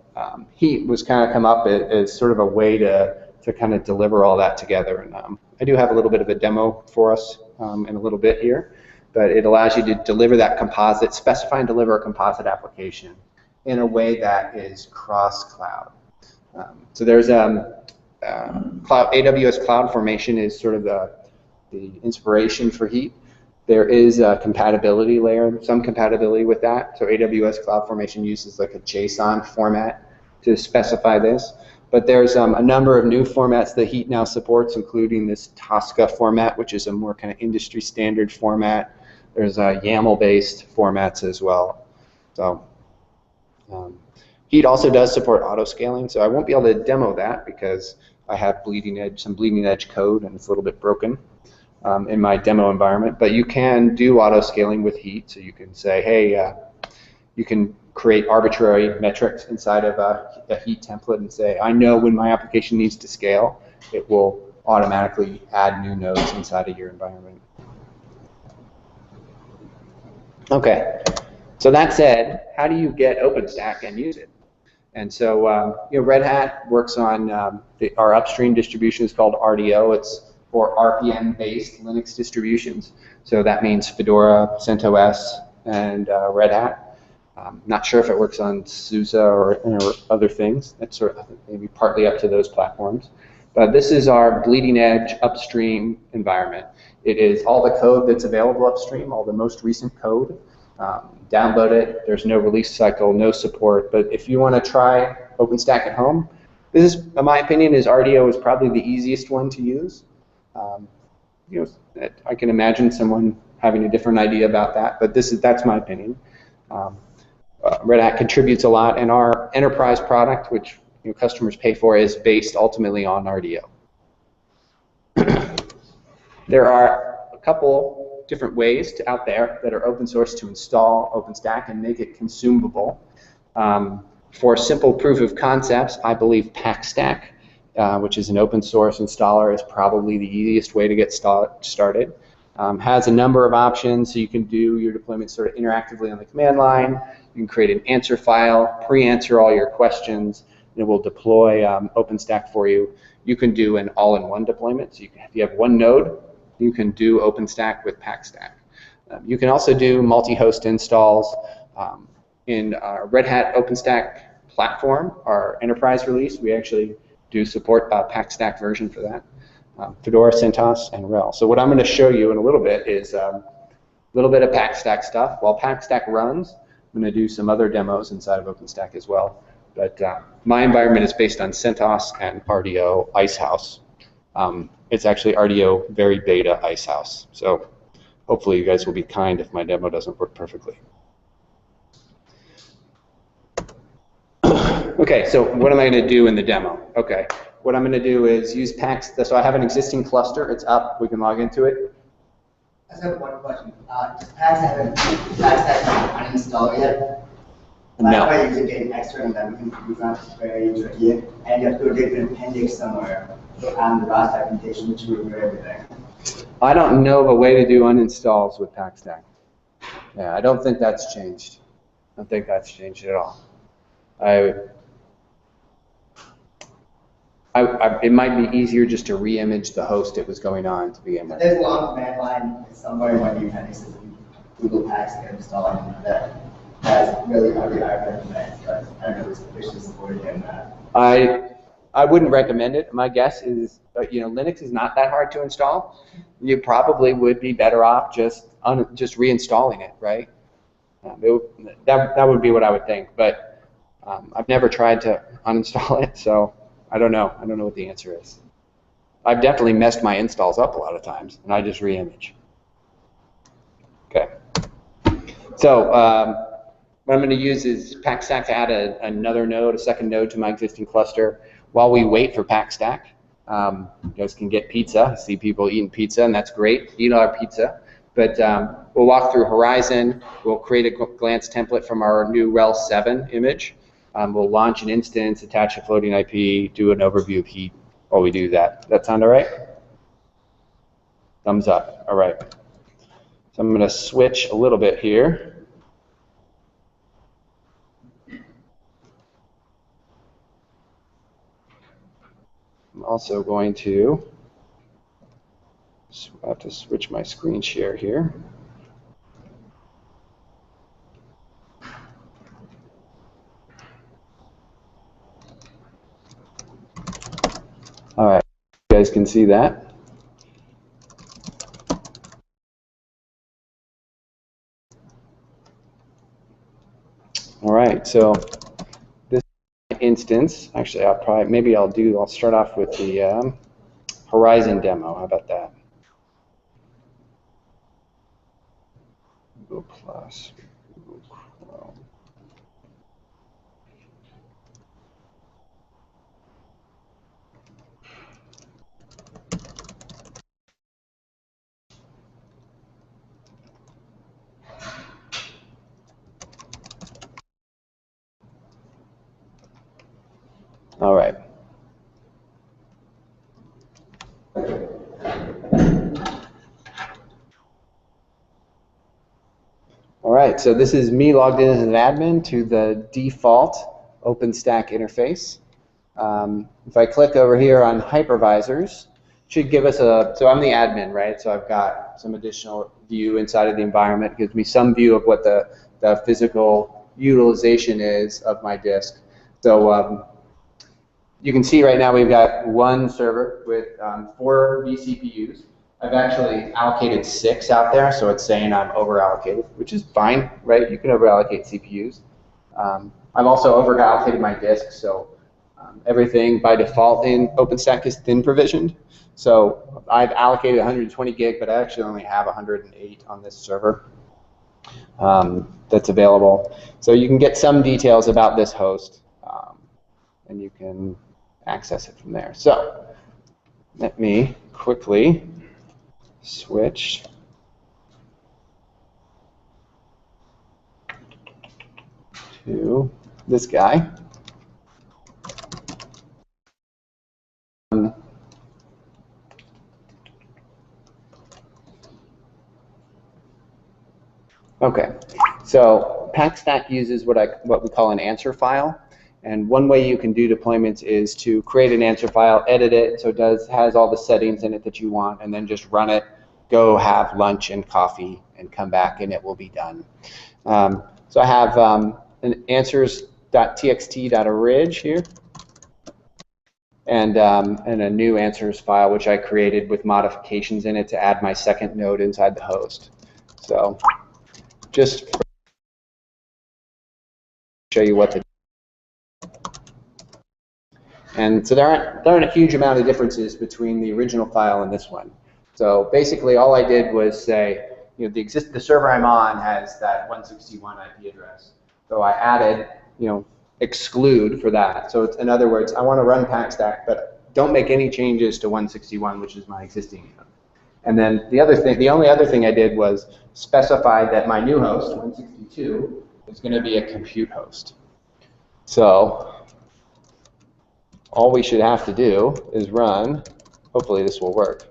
Heat was kind of come up as sort of a way to kind of deliver all that together. And I do have a little bit of a demo for us in a little bit here, but it allows you to deliver that composite, specify and deliver a composite application in a way that is cross-cloud. So there's AWS Cloud Formation is sort of the inspiration for Heat. There is a compatibility layer, some compatibility with that. So AWS Cloud Formation uses like a JSON format to specify this. But there's a number of new formats that Heat now supports, including this Tosca format, which is a more kind of industry standard format. There's YAML-based formats as well. So Heat also does support auto-scaling, so I won't be able to demo that because I have some bleeding edge code, and it's a little bit broken in my demo environment. But you can do auto-scaling with Heat, so you can say, hey, you can create arbitrary metrics inside of a Heat template and say, I know when my application needs to scale, it will automatically add new nodes inside of your environment. Okay, so that said, how do you get OpenStack and use it? And so Red Hat works on our upstream distribution is called RDO. It's for RPM-based Linux distributions. So that means Fedora, CentOS, and Red Hat. Not sure if it works on SUSE or other things. That's sort of maybe partly up to those platforms. But this is our bleeding edge upstream environment. It is all the code that's available upstream, all the most recent code. Download it. There's no release cycle, no support. But if you want to try OpenStack at home, this is, in my opinion, RDO is probably the easiest one to use. I can imagine someone having a different idea about that, but that's my opinion. Red Hat contributes a lot, and our enterprise product, which customers pay for, is based ultimately on RDO. There are a couple different ways out there that are open source to install OpenStack and make it consumable. For simple proof of concepts, I believe PackStack, which is an open source installer, is probably the easiest way to get started. Has a number of options, so you can do your deployment sort of interactively on the command line. You can create an answer file, pre-answer all your questions, and it will deploy OpenStack for you. You can do an all-in-one deployment, so if you have one node, you can do OpenStack with PackStack. You can also do multi-host installs. In our Red Hat OpenStack platform, our enterprise release, we actually do support a PackStack version for that. Fedora, CentOS, and RHEL. So what I'm going to show you in a little bit is a little bit of PackStack stuff. While PackStack runs, I'm going to do some other demos inside of OpenStack as well. But my environment is based on CentOS and RDO Icehouse. It's actually RDO very beta Icehouse. So hopefully you guys will be kind if my demo doesn't work perfectly. Okay, so what am I going to do in the demo? Okay, what I'm going to do is use Pax. So I have an existing cluster. It's up. We can log into it. I just have one question. Does Paxstack uninstall yet? No. That's why you're getting extra and then we found it's very tricky. And you have to get an appendix somewhere on the ROS documentation which will remove everything. I don't know of a way to do uninstalls with Paxstack. Yeah, I don't think that's changed. I don't think that's changed at all. It might be easier just to re-image the host it was going on to begin with. There's a long command line somewhere when the appendixes in Google Packs get installed that has really ugly archive commands, but I don't know if it's officially supported in that. I wouldn't recommend it. My guess is, Linux is not that hard to install. You probably would be better off just reinstalling it, right? That would be what I would think. But I've never tried to uninstall it, so I don't know. I don't know what the answer is. I've definitely messed my installs up a lot of times, and I just re-image. Okay. So what I'm going to use is Paxstack to add another node, a second node to my existing cluster. While we wait for Paxstack, you guys can get pizza. I see people eating pizza, and that's great. Eat our pizza. But we'll walk through Horizon. We'll create a glance template from our new RHEL 7 image. We'll launch an instance, attach a floating IP, do an overview of heat while we do that. That sound all right? Thumbs up. All right. So I'm going to switch a little bit here. I'm also going to have to switch my screen share here. All right, you guys can see that. All right, so this instance, actually, I'll start off with the Horizon demo. How about that? Google Plus, Google Chrome. All right. All right, so this is me logged in as an admin to the default OpenStack interface. If I click over here on hypervisors, it should give us so I'm the admin, right? So I've got some additional view inside of the environment. It gives me some view of what the physical utilization is of my disk. So you can see right now we've got one server with 4 vCPUs. I've actually allocated 6 out there, so it's saying I'm over-allocated, which is fine, right? You can over-allocate CPUs. I've also over-allocated my disk, so everything by default in OpenStack is thin provisioned. So I've allocated 120 gig, but I actually only have 108 on this server that's available. So you can get some details about this host, and you can access it from there. So let me quickly switch to this guy. Okay, so Paxstack uses what we call an answer file. And one way you can do deployments is to create an answer file, edit it so it has all the settings in it that you want, and then just run it, go have lunch and coffee, and come back, and it will be done. So I have an answers.txt.orig here, and a new answers file which I created with modifications in it to add my second node inside the host. So just show you what to do. And so there aren't a huge amount of differences between the original file and this one. So basically all I did was say, the server I'm on has that 161 IP address. So I added, exclude for that. So in other words, I want to run Paxstack, but don't make any changes to 161, which is my existing node. And then the only other thing I did was specify that my new host, 162, is going to be a compute host. So all we should have to do is run, hopefully this will work.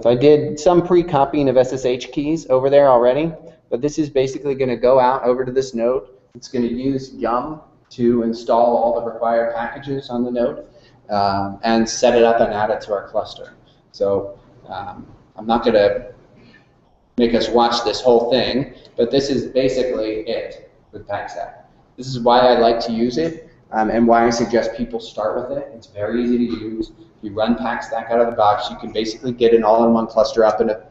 So I did some pre-copying of SSH keys over there already, but this is basically going to go out over to this node. It's going to use yum to install all the required packages on the node and set it up and add it to our cluster. So I'm not going to make us watch this whole thing, but this is basically it with PackStack. This is why I like to use it and why I suggest people start with it. It's very easy to use. You run PackStack out of the box. You can basically get an all-in-one cluster up in a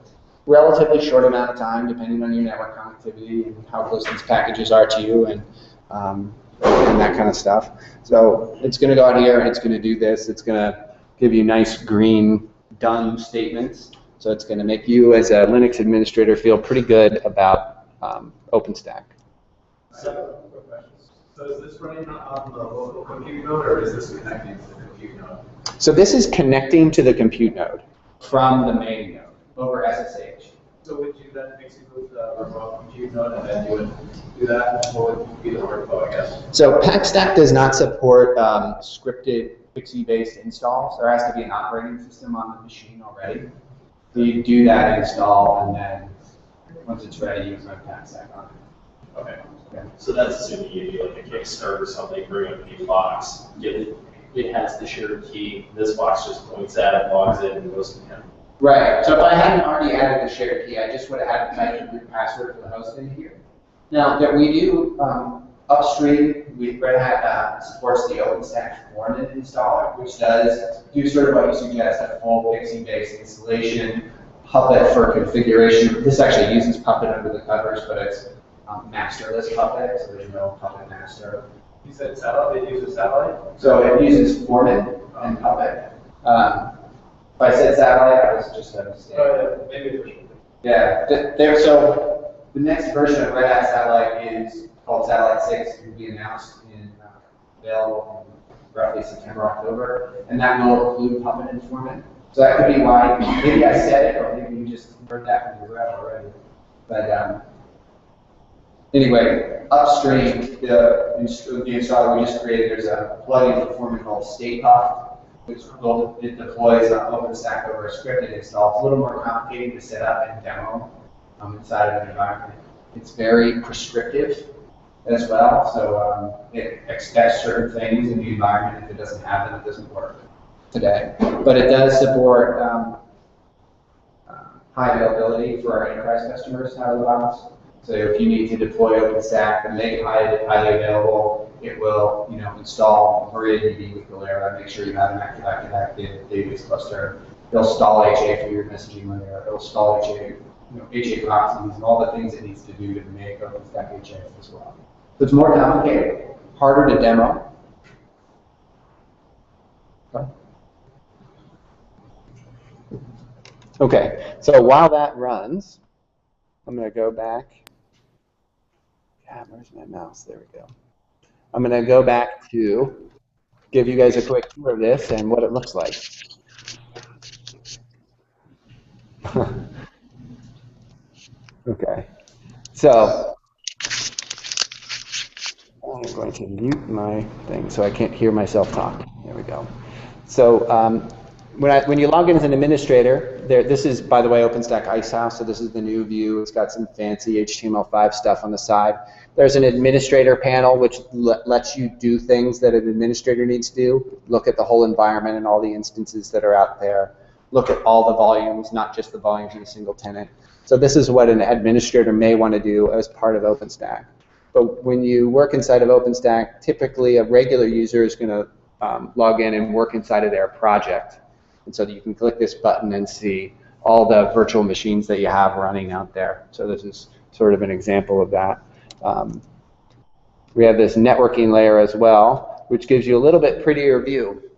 relatively short amount of time, depending on your network connectivity and how close these packages are to you and that kind of stuff. So it's going to go out here and it's going to do this. It's going to give you nice green done statements. So it's going to make you as a Linux administrator feel pretty good about OpenStack. So is this running on the local compute node, or is this connecting to the compute node? So this is connecting to the compute node from the main node over SSH. So would you then mix it with the remote compute node, and then you would do that? What would be the workflow, I guess? So PackStack does not support scripted PXE-based installs. There has to be an operating system on the machine already. So you do that install, and then once it's ready, you can run PackStack on it. Okay. Yeah. So that's assuming you do like a Kickstart or something, bring up a new box, get it, it has the shared key, this box just points at it, logs in, and goes to him. Right. So if I hadn't already added the shared key, I just would have had to type the root password for the host in here. Now that we do upstream, Red Hat supports the OpenStack foreman installer, which does do sort of what you suggest, a full PXE-based installation, Puppet for configuration. This actually uses Puppet under the covers, but it's masterless Puppet, so there's no Puppet master. You said satellite, it uses satellite? So it uses foreman and Puppet. If I said satellite, that was just a mistake. Oh, yeah, maybe for sure. Yeah, so the next version of Red Hat Satellite is called Satellite 6. It will be announced in available in roughly September, October, and that will include Puppet and Foreman. So that could be why maybe I said it, or maybe you just heard that from your rep already. But anyway, upstream, the installer we just created, there's a plugin for Foreman called StatePuff, which it deploys OpenStack over a scripted install. It's a little more complicated to set up and demo inside of an environment. It's very prescriptive as well, so it expects certain things in the environment. If it doesn't have them, it doesn't work today. But it does support high availability for our enterprise customers out of the box. So if you need to deploy OpenStack and make it highly available, it will, install MariaDB with Galera, make sure you have an active database cluster. It'll stall HA for your messaging layer. It'll stall HA, HA proxies, and all the things it needs to do to make OpenStack HA as well. So it's more complicated, harder to demo. Okay, so while that runs, I'm going to go back. God, where's my mouse? There we go. I'm going to go back to give you guys a quick tour of this and what it looks like. Okay, so I'm going to mute my thing so I can't hear myself talk. There we go. So when you log in as an administrator, this is, by the way, OpenStack Icehouse, so this is the new view. It's got some fancy HTML5 stuff on the side. There's an administrator panel which lets you do things that an administrator needs to do. Look at the whole environment and all the instances that are out there. Look at all the volumes, not just the volumes in a single tenant. So this is what an administrator may want to do as part of OpenStack. But when you work inside of OpenStack, typically a regular user is going to log in and work inside of their project. And so you can click this button and see all the virtual machines that you have running out there. So this is sort of an example of that. We have this networking layer as well, which gives you a little bit prettier view.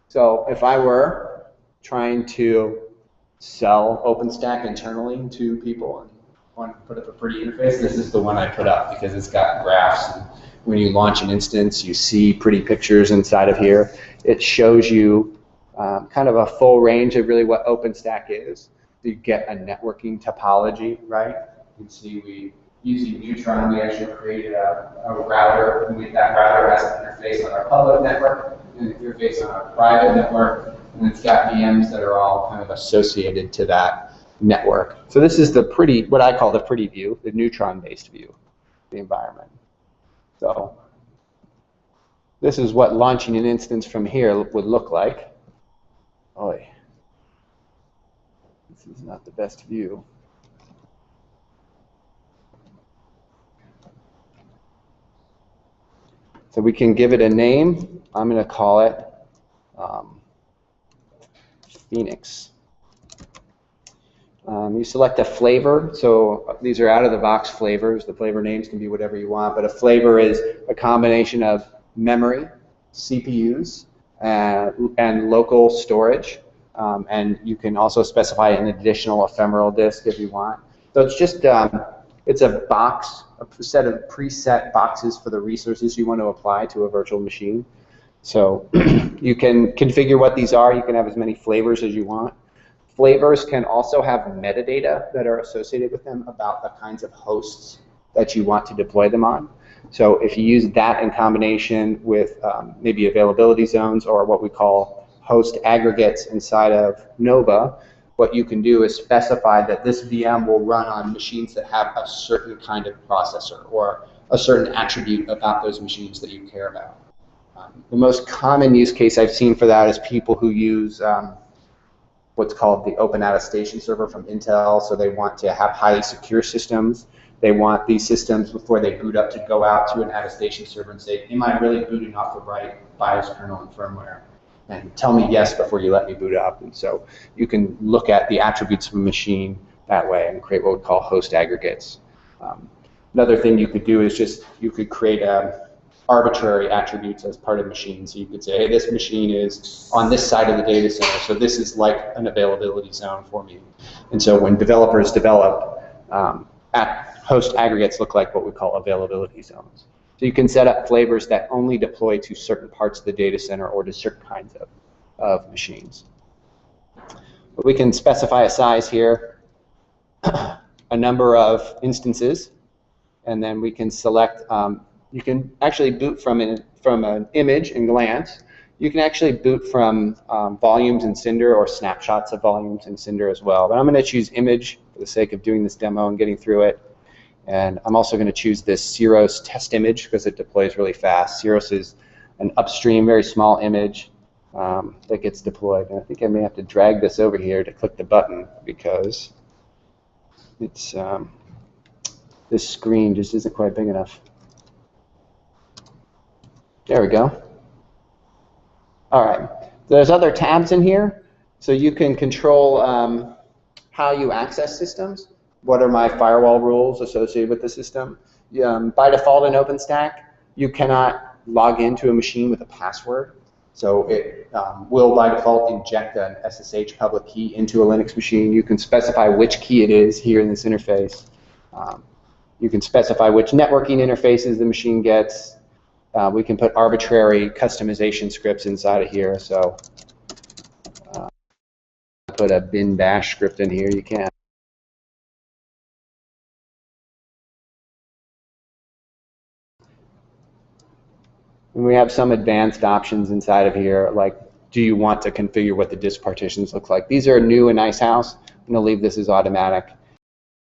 So if I were trying to sell OpenStack internally to people and want to put up a pretty interface, this is the one I put up because it's got graphs. And when you launch an instance, you see pretty pictures inside of here. It shows you kind of a full range of really what OpenStack is. You get a networking topology, right? You can see using Neutron, we actually created a router, and that router has an interface on our public network, and an interface on our private network, and it's got VMs that are all kind of associated to that network. So this is the pretty, what I call the pretty view, the Neutron-based view of the environment. So this is what launching an instance from here would look like. Oy. This is not the best view. So we can give it a name. I'm going to call it Phoenix. You select a flavor. So these are out-of-the-box flavors. The flavor names can be whatever you want, but a flavor is a combination of memory, CPUs, and local storage. And you can also specify an additional ephemeral disk if you want. So it's just it's a box, a set of preset boxes for the resources you want to apply to a virtual machine. So you can configure what these are. You can have as many flavors as you want. Flavors can also have metadata that are associated with them about the kinds of hosts that you want to deploy them on. So if you use that in combination with maybe availability zones or what we call host aggregates inside of Nova, what you can do is specify that this VM will run on machines that have a certain kind of processor or a certain attribute about those machines that you care about. The most common use case I've seen for that is people who use what's called the Open Attestation Server from Intel. So they want to have highly secure systems. They want these systems, before they boot up, to go out to an attestation server and say, am I really booting off the right BIOS kernel and firmware? And tell me yes before you let me boot up. And so you can look at the attributes of a machine that way and create what we call host aggregates. Another thing you could do is just, you could create arbitrary attributes as part of the machine. So you could say, hey, this machine is on this side of the data center, so this is like an availability zone for me. And so when developers develop, host aggregates look like what we call availability zones. So you can set up flavors that only deploy to certain parts of the data center or to certain kinds of machines. But we can specify a size here, a number of instances, and then we can select, you can actually boot from an image in Glance. You can actually boot from volumes in Cinder or snapshots of volumes in Cinder as well. But I'm going to choose image for the sake of doing this demo and getting through it. And I'm also going to choose this Ceros test image because it deploys really fast. Ceros is an upstream, very small image that gets deployed. And I think I may have to drag this over here to click the button because it's this screen just isn't quite big enough. There we go. All right. There's other tabs in here, so you can control how you access systems. What are my firewall rules associated with the system? By default in OpenStack, you cannot log into a machine with a password. So it will, by default, inject an SSH public key into a Linux machine. You can specify which key it is here in this interface. You can specify which networking interfaces the machine gets. We can put arbitrary customization scripts inside of here. So put a bin bash script in here, you can. And we have some advanced options inside of here, like do you want to configure what the disk partitions look like? These are new in Icehouse. I'm going to leave this as automatic.